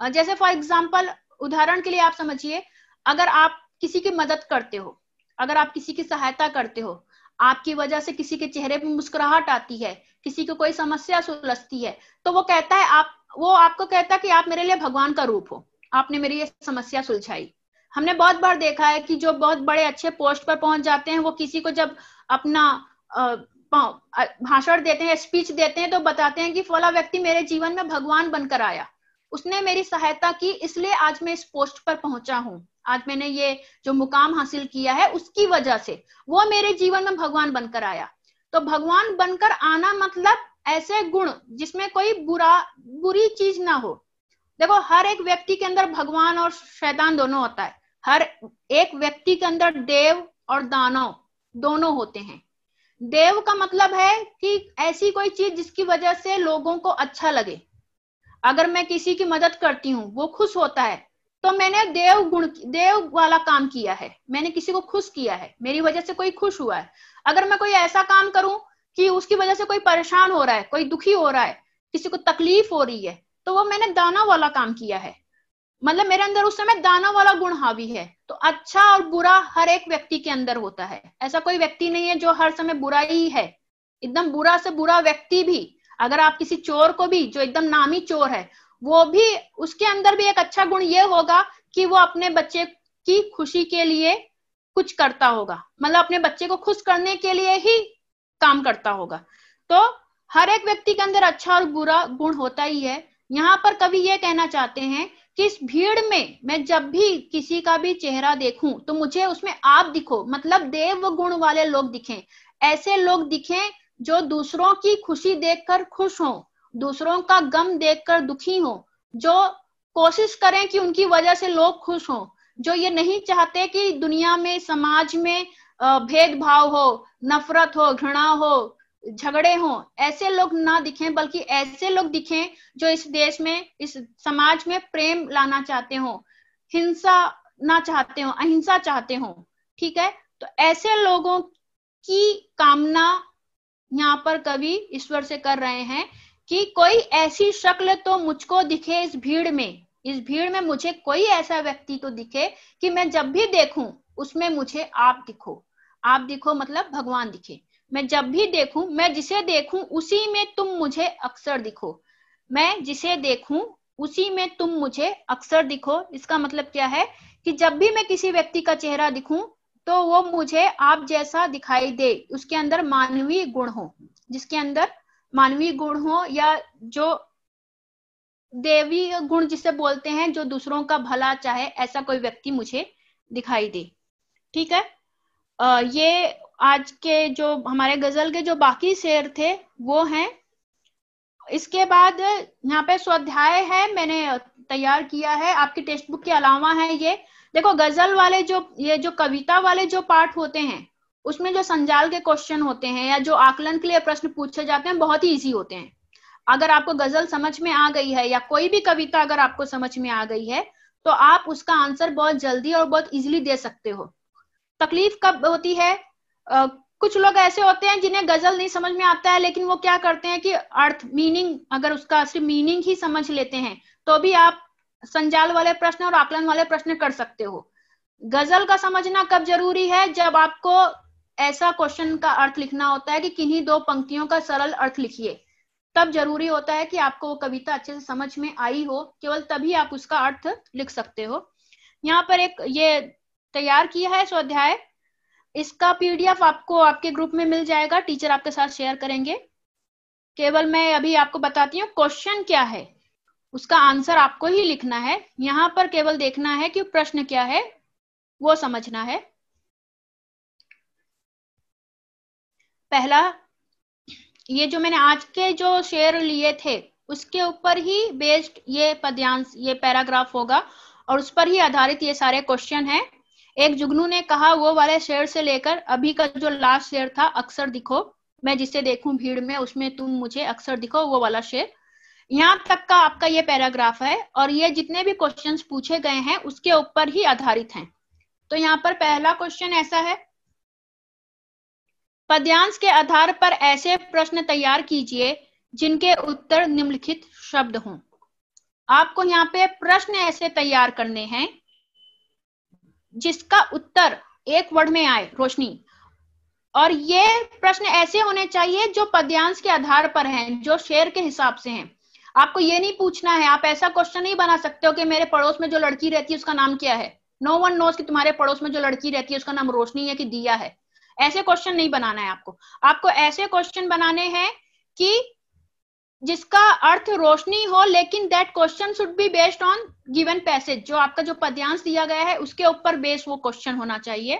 जैसे फॉर एग्जाम्पल, उदाहरण के लिए आप समझिए, अगर आप किसी की मदद करते हो, अगर आप किसी की सहायता करते हो, आपकी वजह से किसी के चेहरे पर मुस्कुराहट आती है, किसी को कोई समस्या सुलझती है, तो वो कहता है वो आपको कहता है कि आप मेरे लिए भगवान का रूप हो, आपने मेरी ये समस्या सुलझाई। हमने बहुत बार देखा है कि जो बहुत बड़े अच्छे पोस्ट पर पहुंच जाते हैं, वो किसी को जब अपना भाषण देते हैं, स्पीच देते हैं, तो बताते हैं कि फला व्यक्ति मेरे जीवन में भगवान बनकर आया, उसने मेरी सहायता की, इसलिए आज मैं इस पोस्ट पर पहुंचा हूं, आज मैंने ये जो मुकाम हासिल किया है उसकी वजह से वो मेरे जीवन में भगवान बनकर आया। तो भगवान बनकर आना मतलब ऐसे गुण जिसमें कोई बुरी चीज ना हो। देखो, हर एक व्यक्ति के अंदर भगवान और शैतान दोनों होता है, हर एक व्यक्ति के अंदर देव और दानव दोनों होते हैं, देव का मतलब है कि ऐसी कोई चीज जिसकी वजह से लोगों को अच्छा लगे। अगर मैं किसी की मदद करती हूँ, वो खुश होता है, तो मैंने देव वाला काम किया है, मैंने किसी को खुश किया है, मेरी वजह से कोई खुश हुआ है। अगर मैं कोई ऐसा काम करूं कि उसकी वजह से कोई परेशान हो रहा है, कोई दुखी हो रहा है, किसी को तकलीफ हो रही है, तो वो मैंने दाना वाला काम किया है। मतलब मेरे अंदर उस समय दाना वाला गुण हावी है। तो अच्छा और बुरा हर एक व्यक्ति के अंदर होता है, ऐसा कोई व्यक्ति नहीं है जो हर समय बुरा ही है। एकदम बुरा से बुरा व्यक्ति भी, अगर आप किसी चोर को भी, जो एकदम नामी चोर है, वो भी, उसके अंदर भी एक अच्छा गुण ये होगा कि वो अपने बच्चे की खुशी के लिए कुछ करता होगा, मतलब अपने बच्चे को खुश करने के लिए ही काम करता होगा। तो हर एक व्यक्ति के अंदर अच्छा और बुरा गुण होता ही है। यहाँ पर कवि ये कहना चाहते हैं कि इस भीड़ में मैं जब भी किसी का भी चेहरा देखूं तो मुझे उसमें आप दिखो, मतलब देव गुण वाले लोग दिखें, ऐसे लोग दिखें जो दूसरों की खुशी देखकर खुश हों, दूसरों का गम देखकर दुखी हों, जो कोशिश करें कि उनकी वजह से लोग खुश हों, जो ये नहीं चाहते कि दुनिया में, समाज में भेदभाव हो, नफरत हो, घृणा हो, झगड़े हों, ऐसे लोग ना दिखें, बल्कि ऐसे लोग दिखें जो इस देश में, इस समाज में प्रेम लाना चाहते हो, हिंसा ना चाहते हो, अहिंसा चाहते हो। ठीक है, तो ऐसे लोगों की कामना यहाँ पर कवि ईश्वर से कर रहे हैं कि कोई ऐसी शक्ल तो मुझको दिखे इस भीड़ में, इस भीड़ में मुझे कोई ऐसा व्यक्ति तो दिखे कि मैं जब भी देखूं उसमें मुझे आप दिखो। आप दिखो मतलब भगवान दिखे। मैं जब भी देखूं, मैं जिसे देखूं उसी में तुम मुझे अक्सर दिखो, मैं जिसे देखूं उसी में तुम मुझे अक्सर दिखो। इसका मतलब क्या है कि जब भी मैं किसी व्यक्ति का चेहरा दिखूं तो वो मुझे आप जैसा दिखाई दे, उसके अंदर मानवीय गुण हो, जिसके अंदर मानवीय गुण हो, या जो देवी गुण जिसे बोलते हैं, जो दूसरों का भला चाहे, ऐसा कोई व्यक्ति मुझे दिखाई दे। ठीक है, ये आज के जो हमारे गजल के जो बाकी शेर थे वो हैं। इसके बाद यहाँ पे स्वाध्याय है, मैंने तैयार किया है, आपकी टेक्स्ट बुक के अलावा है ये। देखो गजल वाले जो, ये जो कविता वाले जो पार्ट होते हैं, उसमें जो संजाल के क्वेश्चन होते हैं या जो आकलन के लिए प्रश्न पूछे जाते हैं, बहुत ही इजी होते हैं। अगर आपको गजल समझ में आ गई है या कोई भी कविता अगर आपको समझ में आ गई है, तो आप उसका आंसर बहुत जल्दी और बहुत इजीली दे सकते हो। तकलीफ कब होती है, कुछ लोग ऐसे होते हैं जिन्हें गजल नहीं समझ में आता है, लेकिन वो क्या करते हैं कि अर्थ, मीनिंग, अगर उसका सिर्फ मीनिंग ही समझ लेते हैं तो भी आप संजाल वाले प्रश्न और आकलन वाले प्रश्न कर सकते हो। गजल का समझना कब जरूरी है, जब आपको ऐसा क्वेश्चन का अर्थ लिखना होता है कि किन्हीं दो पंक्तियों का सरल अर्थ लिखिए, तब जरूरी होता है कि आपको वो कविता अच्छे से समझ में आई हो, केवल तभी आप उसका अर्थ लिख सकते हो। यहाँ पर एक ये तैयार किया है स्वाध्याय, इसका पीडीएफ आपको आपके ग्रुप में मिल जाएगा, टीचर आपके साथ शेयर करेंगे। केवल मैं अभी आपको बताती हूँ क्वेश्चन क्या है, उसका आंसर आपको ही लिखना है। यहाँ पर केवल देखना है कि प्रश्न क्या है, वो समझना है। पहला, ये जो मैंने आज के जो शेर लिए थे उसके ऊपर ही बेस्ड ये पद्यांश, ये पैराग्राफ होगा, और उस पर ही आधारित ये सारे क्वेश्चन हैं। एक जुगनू ने कहा वो वाले शेर से लेकर अभी का जो लास्ट शेर था, अक्सर दिखो, मैं जिसे देखूं भीड़ में उसमें तुम मुझे अक्सर दिखो, वो वाला शेर, यहाँ तक का आपका ये पैराग्राफ है। और ये जितने भी क्वेश्चंस पूछे गए हैं उसके ऊपर ही आधारित हैं। तो यहाँ पर पहला क्वेश्चन ऐसा है, पद्यांश के आधार पर ऐसे प्रश्न तैयार कीजिए जिनके उत्तर निम्नलिखित शब्द हों। आपको यहाँ पे प्रश्न ऐसे तैयार करने हैं जिसका उत्तर एक वर्ड में आए, रोशनी। और ये प्रश्न ऐसे होने चाहिए जो पद्यांश के आधार पर हैं, जो शेर के हिसाब से हैं। आपको ये नहीं पूछना है, आप ऐसा क्वेश्चन नहीं बना सकते हो कि मेरे पड़ोस में जो लड़की रहती है उसका नाम क्या है। नो वन नोस कि तुम्हारे पड़ोस में जो लड़की रहती है उसका नाम रोशनी है कि दिया है। ऐसे क्वेश्चन नहीं बनाना है आपको। आपको ऐसे क्वेश्चन बनाने हैं कि जिसका अर्थ रोशनी हो, लेकिन that question should be based on given passage, जो आपका जो पद्यांश दिया गया है उसके ऊपर बेस वो क्वेश्चन होना चाहिए।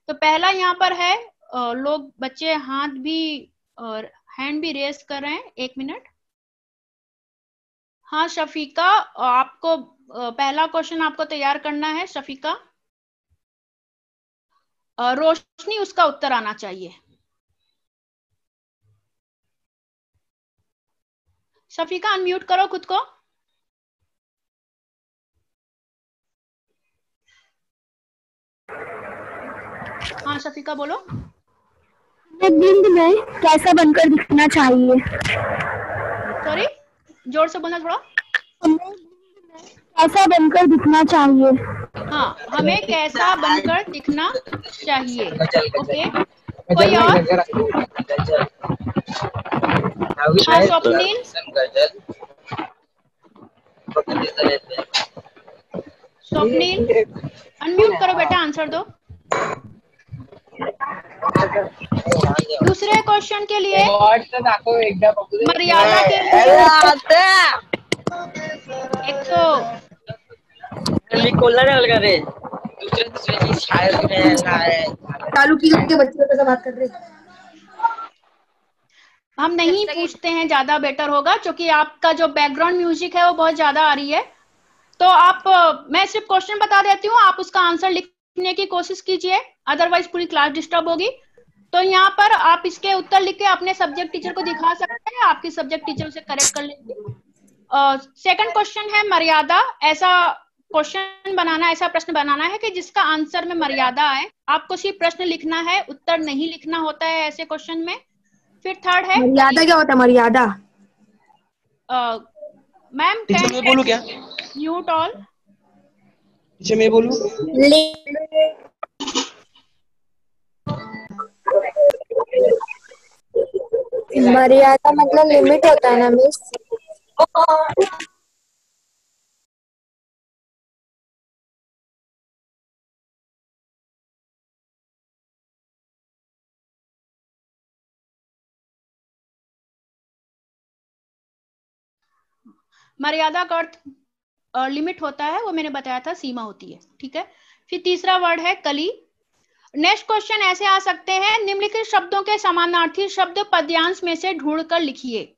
तो पहला यहाँ पर है, लोग बच्चे हाथ भी और हैंड भी रेस कर रहे हैं, 1 मिनट। हाँ शफीका, आपको पहला क्वेश्चन आपको तैयार करना है शफीका, रोशनी उसका उत्तर आना चाहिए। शफीका अनम्यूट करो खुद को। हाँ शफीका बोलो। बिंद में कैसा बनकर दिखना चाहिए? सॉरी, जोर से बोलना थोड़ा। कैसा बनकर दिखना चाहिए? हाँ, हमें कैसा बनकर दिखना चाहिए। ओके, कोई और? हाँ स्वप्निल, स्वप्निल अनम्यूट करो बेटा, आंसर दो। दूसरे क्वेश्चन के लिए मर्यादा के लिए एक तो चालू की उनके बच्चों के साथ बात कर रहे हैं। हम नहीं पूछते हैं, ज्यादा बेटर होगा, क्योंकि आपका जो बैकग्राउंड म्यूजिक है वो बहुत ज्यादा आ रही है। तो आप मैं सिर्फ क्वेश्चन बता देती हूँ, आप उसका आंसर लिखने की कोशिश कीजिए, अदरवाइज पूरी क्लास डिस्टर्ब होगी। तो यहाँ पर आप इसके उत्तर लिख के अपने सब्जेक्ट टीचर को दिखा सकते हैं, आपकी सब्जेक्ट टीचर उसे करेक्ट कर लेंगे। सेकंड क्वेश्चन है मर्यादा। ऐसा क्वेश्चन बनाना, ऐसा प्रश्न बनाना है कि जिसका आंसर में मर्यादा आए। आपको सिर्फ प्रश्न लिखना है, उत्तर नहीं लिखना होता है ऐसे क्वेश्चन में। फिर थर्ड है मर्यादा क्या होता है? मर्यादा मैम कैन बोलूं क्या? Mute all. मैं बोलूं? मर्यादा मतलब लिमिट होता है ना मिस? मर्यादा का अर्थ लिमिट होता है, वो मैंने बताया था, सीमा होती है। ठीक है, फिर तीसरा वर्ड है कली। नेक्स्ट क्वेश्चन ऐसे आ सकते हैं, निम्नलिखित शब्दों के समानार्थी शब्द पद्यांश में से ढूंढकर लिखिए।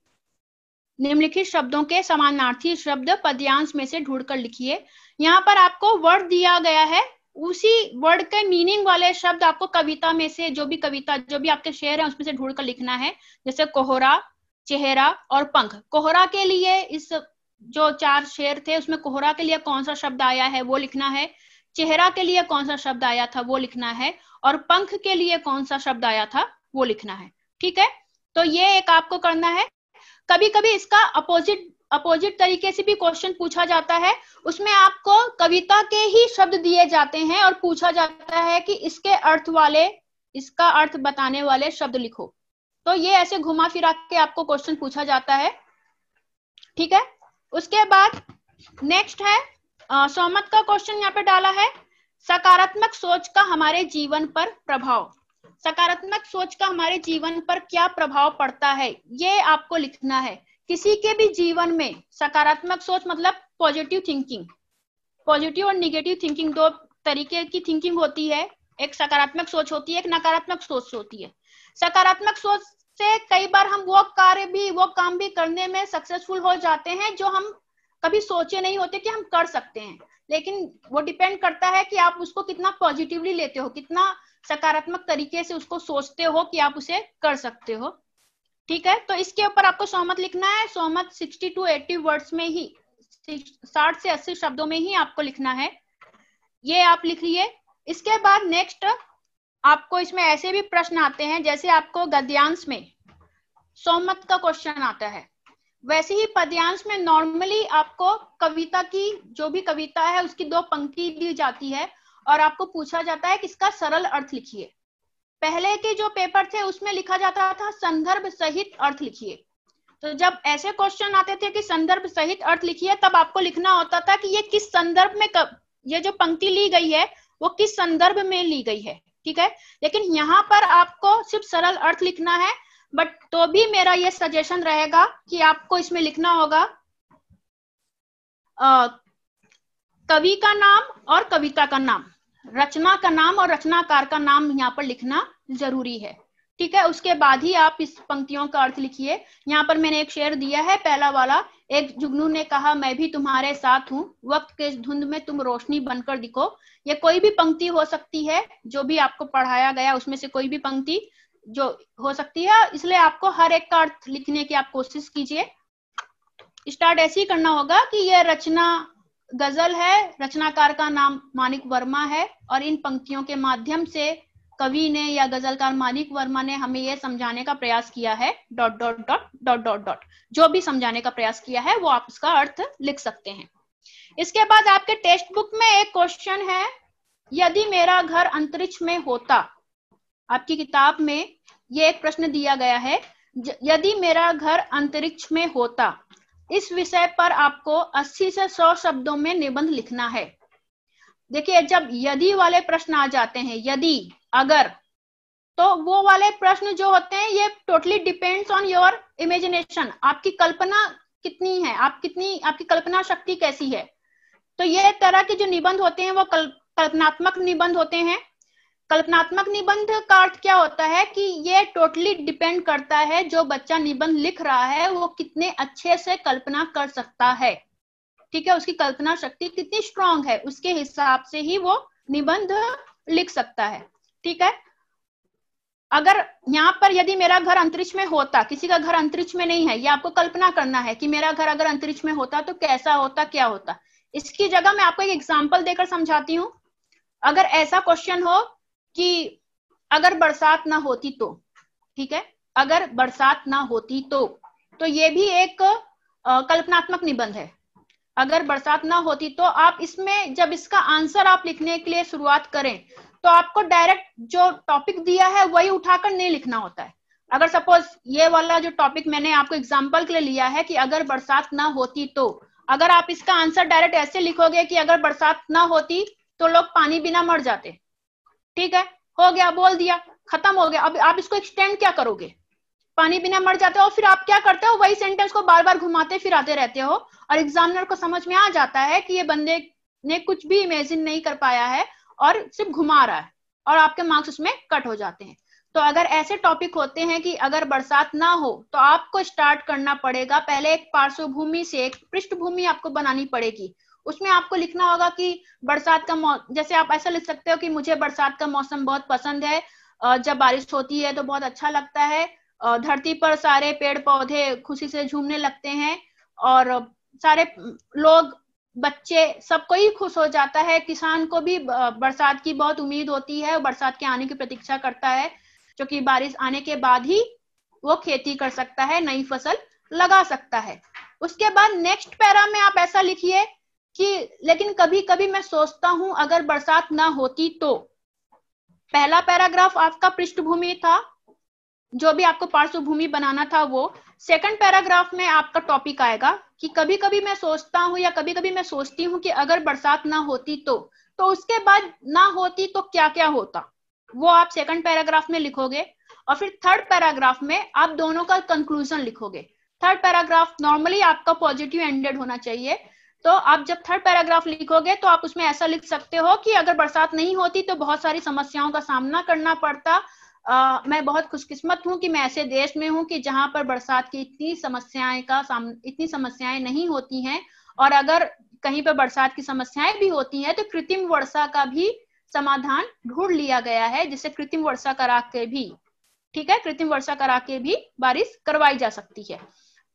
निम्नलिखित शब्दों के समानार्थी शब्द पद्यांश में से ढूंढकर लिखिए। यहाँ पर आपको वर्ड दिया गया है, उसी वर्ड के मीनिंग वाले शब्द आपको कविता में से, जो भी कविता, जो भी आपके शेर है उसमें से ढूंढकर लिखना है। जैसे कोहरा, चेहरा और पंख। कोहरा के लिए इस जो 4 शेर थे उसमें कोहरा के लिए कौन सा शब्द आया है वो लिखना है, चेहरा के लिए कौन सा शब्द आया था वो लिखना है, और पंख के लिए कौन सा शब्द आया था वो लिखना है। ठीक है, तो ये एक आपको करना है। कभी कभी इसका अपोजिट तरीके से भी क्वेश्चन पूछा जाता है, उसमें आपको कविता के ही शब्द दिए जाते हैं और पूछा जाता है कि इसके अर्थ वाले, इसका अर्थ बताने वाले शब्द लिखो। तो ये ऐसे घुमा फिरा के आपको क्वेश्चन पूछा जाता है। ठीक है, उसके बाद नेक्स्ट है सौमत का क्वेश्चन यहाँ पे डाला है, सकारात्मक सोच का हमारे जीवन पर प्रभाव। सकारात्मक सोच का हमारे जीवन पर क्या प्रभाव पड़ता है, ये आपको लिखना है। किसी के भी जीवन में सकारात्मक सोच मतलब पॉजिटिव थिंकिंग, पॉजिटिव और निगेटिव थिंकिंग, 2 तरीके की थिंकिंग होती है। एक सकारात्मक सोच होती है, एक नकारात्मक सोच होती है। सकारात्मक सोच से कई बार हम वो काम भी करने में सक्सेसफुल हो जाते हैं जो हम कभी सोचे नहीं होते कि हम कर सकते हैं। लेकिन वो डिपेंड करता है कि आप उसको कितना पॉजिटिवली लेते हो, कितना सकारात्मक तरीके से उसको सोचते हो कि आप उसे कर सकते हो। ठीक है, तो इसके ऊपर आपको सौमत लिखना है। सौमत 60 to 80 वर्ड्स में ही, 60 से 80 शब्दों में ही आपको लिखना है। ये आप लिख लिए। इसके बाद नेक्स्ट आपको इसमें ऐसे भी प्रश्न आते हैं, जैसे आपको गद्यांश में सौमत का क्वेश्चन आता है, वैसे ही पद्यांश में नॉर्मली आपको कविता की, जो भी कविता है उसकी 2 पंक्ति दी जाती है और आपको पूछा जाता है कि इसका सरल अर्थ लिखिए। पहले के जो पेपर थे उसमें लिखा जाता था संदर्भ सहित अर्थ लिखिए। तो जब ऐसे क्वेश्चन आते थे कि संदर्भ सहित अर्थ लिखिए, तब आपको लिखना होता था कि ये किस संदर्भ में, ये जो पंक्ति ली गई है वो किस संदर्भ में ली गई है। ठीक है, लेकिन यहाँ पर आपको सिर्फ सरल अर्थ लिखना है। बट तो भी मेरा ये सजेशन रहेगा कि आपको इसमें लिखना होगा कवि का नाम और कविता का नाम, रचना का नाम और रचनाकार का नाम यहाँ पर लिखना जरूरी है। ठीक है, उसके बाद ही आप इस पंक्तियों का अर्थ लिखिए। यहाँ पर मैंने एक शेर दिया है, पहला वाला, एक जुगनू ने कहा मैं भी तुम्हारे साथ हूँ, वक्त के धुंध में तुम रोशनी बनकर दिखो। ये कोई भी पंक्ति हो सकती है, जो भी आपको पढ़ाया गया उसमें से कोई भी पंक्ति जो हो सकती है, इसलिए आपको हर एक का अर्थ लिखने की आप कोशिश कीजिए। स्टार्ट ऐसे ही करना होगा कि यह रचना गजल है, रचनाकार का नाम मानिक वर्मा है, और इन पंक्तियों के माध्यम से कवि ने या गजलकार मानिक वर्मा ने हमें यह समझाने का प्रयास किया है dot dot dot dot dot dot, जो भी समझाने का प्रयास किया है वो आप उसका अर्थ लिख सकते हैं। इसके बाद आपके टेक्स्ट बुक में एक क्वेश्चन है, यदि मेरा घर अंतरिक्ष में होता। आपकी किताब में ये एक प्रश्न दिया गया है, यदि मेरा घर अंतरिक्ष में होता। इस विषय पर आपको 80 से 100 शब्दों में निबंध लिखना है। देखिए, जब यदि वाले प्रश्न आ जाते हैं, यदि, अगर, तो वो वाले प्रश्न जो होते हैं ये totally depends on your imagination. आपकी कल्पना कितनी है, आपकी कल्पना शक्ति कैसी है। तो ये तरह के जो निबंध होते हैं वो कल्पनात्मक निबंध होते हैं। कल्पनात्मक निबंध का अर्थ क्या होता है कि ये टोटली डिपेंड करता है जो बच्चा निबंध लिख रहा है वो कितने अच्छे से कल्पना कर सकता है, ठीक है, उसकी कल्पना शक्ति कितनी स्ट्रांग है, उसके हिसाब से ही वो निबंध लिख सकता है, ठीक है। अगर यहाँ पर यदि मेरा घर अंतरिक्ष में होता, किसी का घर अंतरिक्ष में नहीं है, ये आपको कल्पना करना है कि मेरा घर अगर अंतरिक्ष में होता तो कैसा होता, क्या होता। इसकी जगह मैं आपको एक एग्जाम्पल देकर समझाती हूँ। अगर ऐसा क्वेश्चन हो कि अगर बरसात ना होती तो, ठीक है, अगर बरसात ना होती तो ये भी एक कल्पनात्मक निबंध है। अगर बरसात ना होती तो आप इसमें जब इसका आंसर आप लिखने के लिए शुरुआत करें तो आपको डायरेक्ट जो टॉपिक दिया है वही उठाकर नहीं लिखना होता है। अगर सपोज ये वाला जो टॉपिक मैंने आपको एग्जाम्पल के लिए लिया है कि अगर बरसात ना होती तो, अगर आप इसका आंसर डायरेक्ट ऐसे लिखोगे कि अगर बरसात ना होती तो लोग पानी बिना मर जाते, ठीक है, हो गया, बोल दिया, खत्म हो गया। अब आप इसको एक्सटेंड क्या करोगे, पानी बिना मर जाते हो, फिर आप क्या करते हो, वही सेंटेंस को बार बार घुमाते फिर आते रहते हो, और एग्जामिनर को समझ में आ जाता है कि ये बंदे ने कुछ भी इमेजिन नहीं कर पाया है और सिर्फ घुमा रहा है, और आपके मार्क्स उसमें कट हो जाते हैं। तो अगर ऐसे टॉपिक होते हैं कि अगर बरसात ना हो तो आपको स्टार्ट करना पड़ेगा, पहले एक पार्श्वभूमि से एक पृष्ठभूमि आपको बनानी पड़ेगी। उसमें आपको लिखना होगा कि बरसात का जैसे आप ऐसा लिख सकते हो कि मुझे बरसात का मौसम बहुत पसंद है, जब बारिश होती है तो बहुत अच्छा लगता है, धरती पर सारे पेड़ पौधे खुशी से झूमने लगते हैं और सारे लोग, बच्चे, सबको ही खुश हो जाता है। किसान को भी बरसात की बहुत उम्मीद होती है, बरसात के आने की प्रतीक्षा करता है, क्योंकि बारिश आने के बाद ही वो खेती कर सकता है, नई फसल लगा सकता है। उसके बाद नेक्स्ट पैरा में आप ऐसा लिखिए कि लेकिन कभी कभी मैं सोचता हूं अगर बरसात ना होती तो। पहला पैराग्राफ आपका पृष्ठभूमि था, जो भी आपको पार्श्वभूमि बनाना था वो। सेकंड पैराग्राफ में आपका टॉपिक आएगा कि कभी कभी मैं सोचता हूं या कभी कभी मैं सोचती हूं कि अगर बरसात ना होती तो उसके बाद ना होती तो क्या क्या होता, वो आप सेकंड पैराग्राफ में लिखोगे। और फिर थर्ड पैराग्राफ में आप दोनों का कंक्लूजन लिखोगे। थर्ड पैराग्राफ नॉर्मली आपका पॉजिटिव एंडेड होना चाहिए, तो आप जब थर्ड पैराग्राफ लिखोगे तो आप उसमें ऐसा लिख सकते हो कि अगर बरसात नहीं होती तो बहुत सारी समस्याओं का सामना करना पड़ता। मैं बहुत खुशकिस्मत हूं कि मैं ऐसे देश में हूं कि जहां पर बरसात की इतनी समस्याएं नहीं होती हैं, और अगर कहीं पर बरसात की समस्याएं भी होती हैं तो कृत्रिम वर्षा का भी समाधान ढूंढ लिया गया है, जिससे कृत्रिम वर्षा करा के भी, ठीक है, कृत्रिम वर्षा करा के भी बारिश करवाई जा सकती है।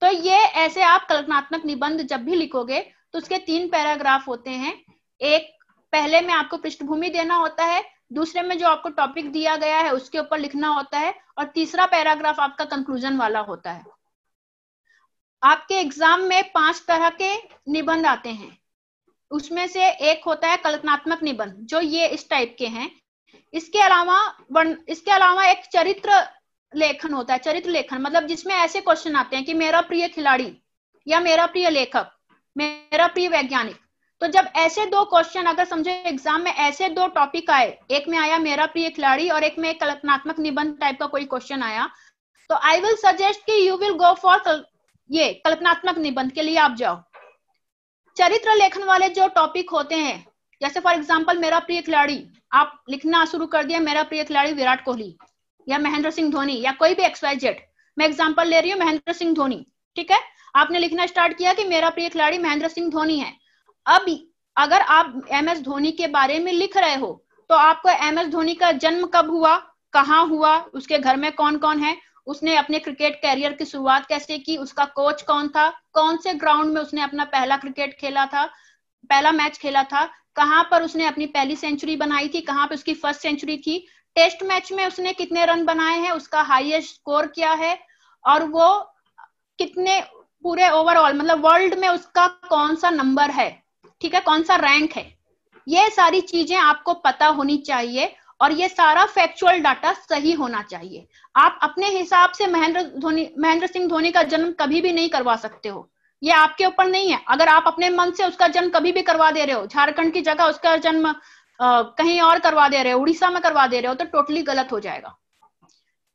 तो ये ऐसे आप कल्पनात्मक निबंध जब भी लिखोगे तो उसके 3 पैराग्राफ होते हैं। एक पहले में आपको पृष्ठभूमि देना होता है, दूसरे में जो आपको टॉपिक दिया गया है उसके ऊपर लिखना होता है, और तीसरा पैराग्राफ आपका कंक्लूजन वाला होता है। आपके एग्जाम में 5 तरह के निबंध आते हैं, उसमें से एक होता है कल्पनात्मक निबंध, जो ये इस टाइप के हैं। इसके अलावा एक चरित्र लेखन होता है। चरित्र लेखन मतलब जिसमें ऐसे क्वेश्चन आते हैं कि मेरा प्रिय खिलाड़ी या मेरा प्रिय लेखक, मेरा प्रिय वैज्ञानिक। तो जब ऐसे 2 क्वेश्चन, अगर समझे एग्जाम में ऐसे 2 टॉपिक आए, एक में आया मेरा प्रिय खिलाड़ी और एक में कल्पनात्मक निबंध टाइप का कोई क्वेश्चन आया, तो आई विल सजेस्ट कि यू विल गो फॉर ये कल्पनात्मक निबंध के लिए आप जाओ। चरित्र लेखन वाले जो टॉपिक होते हैं, जैसे फॉर एग्जाम्पल मेरा प्रिय खिलाड़ी, आप लिखना शुरू कर दिया मेरा प्रिय खिलाड़ी विराट कोहली या महेंद्र सिंह धोनी या कोई भी XYZ, मैं एग्जाम्पल ले रही हूँ महेंद्र सिंह धोनी, ठीक है, आपने लिखना स्टार्ट किया कि मेरा प्रिय खिलाड़ी महेंद्र सिंह धोनी है। अब अगर आप MS धोनी के बारे में लिख रहे हो तो आपको MS धोनी का जन्म कब हुआ, कहाँ हुआ, उसके घर में कौन कौन है, उसने अपने क्रिकेट कैरियर की शुरुआत कैसे की, उसका कोच कौन था, कौन से ग्राउंड में उसने अपना पहला क्रिकेट खेला था, पहला मैच खेला था, कहां पर उसने अपनी पहली सेंचुरी बनाई थी, कहां पर उसकी फर्स्ट सेंचुरी थी, टेस्ट मैच में उसने कितने रन बनाए हैं, उसका हाईएस्ट स्कोर क्या है, और वो कितने पूरे ओवरऑल मतलब वर्ल्ड में उसका कौन सा नंबर है, ठीक है, कौन सा रैंक है। ये सारी चीजें आपको पता होनी चाहिए और ये सारा फैक्चुअल डाटा सही होना चाहिए। आप अपने हिसाब से महेंद्र सिंह धोनी का जन्म कभी भी नहीं करवा सकते हो, ये आपके ऊपर नहीं है। अगर आप अपने मन से उसका जन्म कभी भी करवा दे रहे हो, झारखंड की जगह उसका जन्म कहीं और करवा दे रहे हो, उड़ीसा में करवा दे रहे हो, तो टोटली गलत हो जाएगा।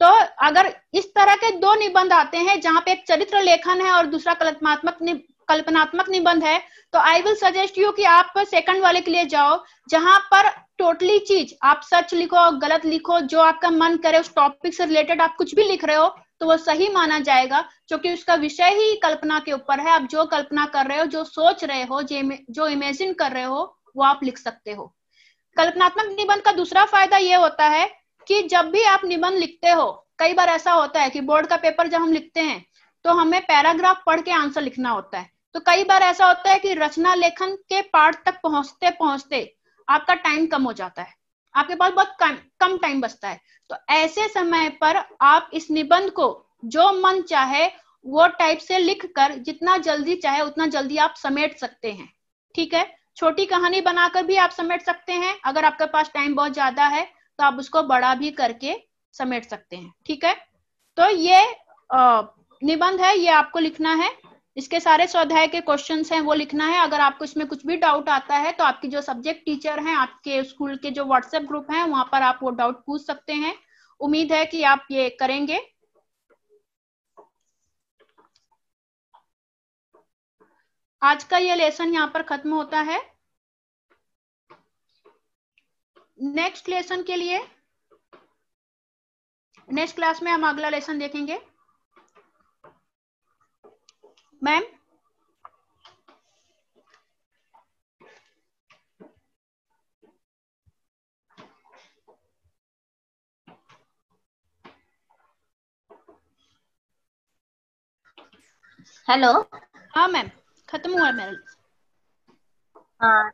तो अगर इस तरह के दो निबंध आते हैं जहां पे एक चरित्र लेखन है और दूसरा कल्पनात्मक निबंध है, तो आई विल सजेस्ट यू कि आप सेकंड वाले के लिए जाओ, जहां पर टोटली चीज आप सच लिखो, गलत लिखो, जो आपका मन करे, उस टॉपिक से रिलेटेड आप कुछ भी लिख रहे हो तो वो सही माना जाएगा, क्योंकि उसका विषय ही कल्पना के ऊपर है। आप जो कल्पना कर रहे हो, जो सोच रहे हो, जो इमेजिन कर रहे हो, वो आप लिख सकते हो। कल्पनात्मक निबंध का दूसरा फायदा ये होता है कि जब भी आप निबंध लिखते हो, कई बार ऐसा होता है कि बोर्ड का पेपर जब हम लिखते हैं तो हमें पैराग्राफ पढ़ के आंसर लिखना होता है, तो कई बार ऐसा होता है कि रचना लेखन के पार्ट तक पहुंचते पहुंचते आपका टाइम कम हो जाता है, आपके पास बहुत कम टाइम बचता है। तो ऐसे समय पर आप इस निबंध को जो मन चाहे वो टाइप से लिख कर जितना जल्दी चाहे उतना जल्दी आप समेट सकते हैं, ठीक है। छोटी कहानी बनाकर भी आप समेट सकते हैं, अगर आपके पास टाइम बहुत ज्यादा है तो आप उसको बड़ा भी करके समेट सकते हैं, ठीक है। तो ये निबंध है, ये आपको लिखना है, इसके सारे स्वाध्याय के क्वेश्चंस हैं वो लिखना है। अगर आपको इसमें कुछ भी डाउट आता है तो आपकी जो सब्जेक्ट टीचर हैं, आपके स्कूल के जो व्हाट्सएप ग्रुप हैं, वहां पर आप वो डाउट पूछ सकते हैं। उम्मीद है कि आप ये करेंगे। आज का ये लेसन यहाँ पर खत्म होता है। नेक्स्ट लेसन के लिए नेक्स्ट क्लास में हम अगला लेसन देखेंगे। Ma'am hello. हाँ मैम, खत्म हुआ मेरा। हाँ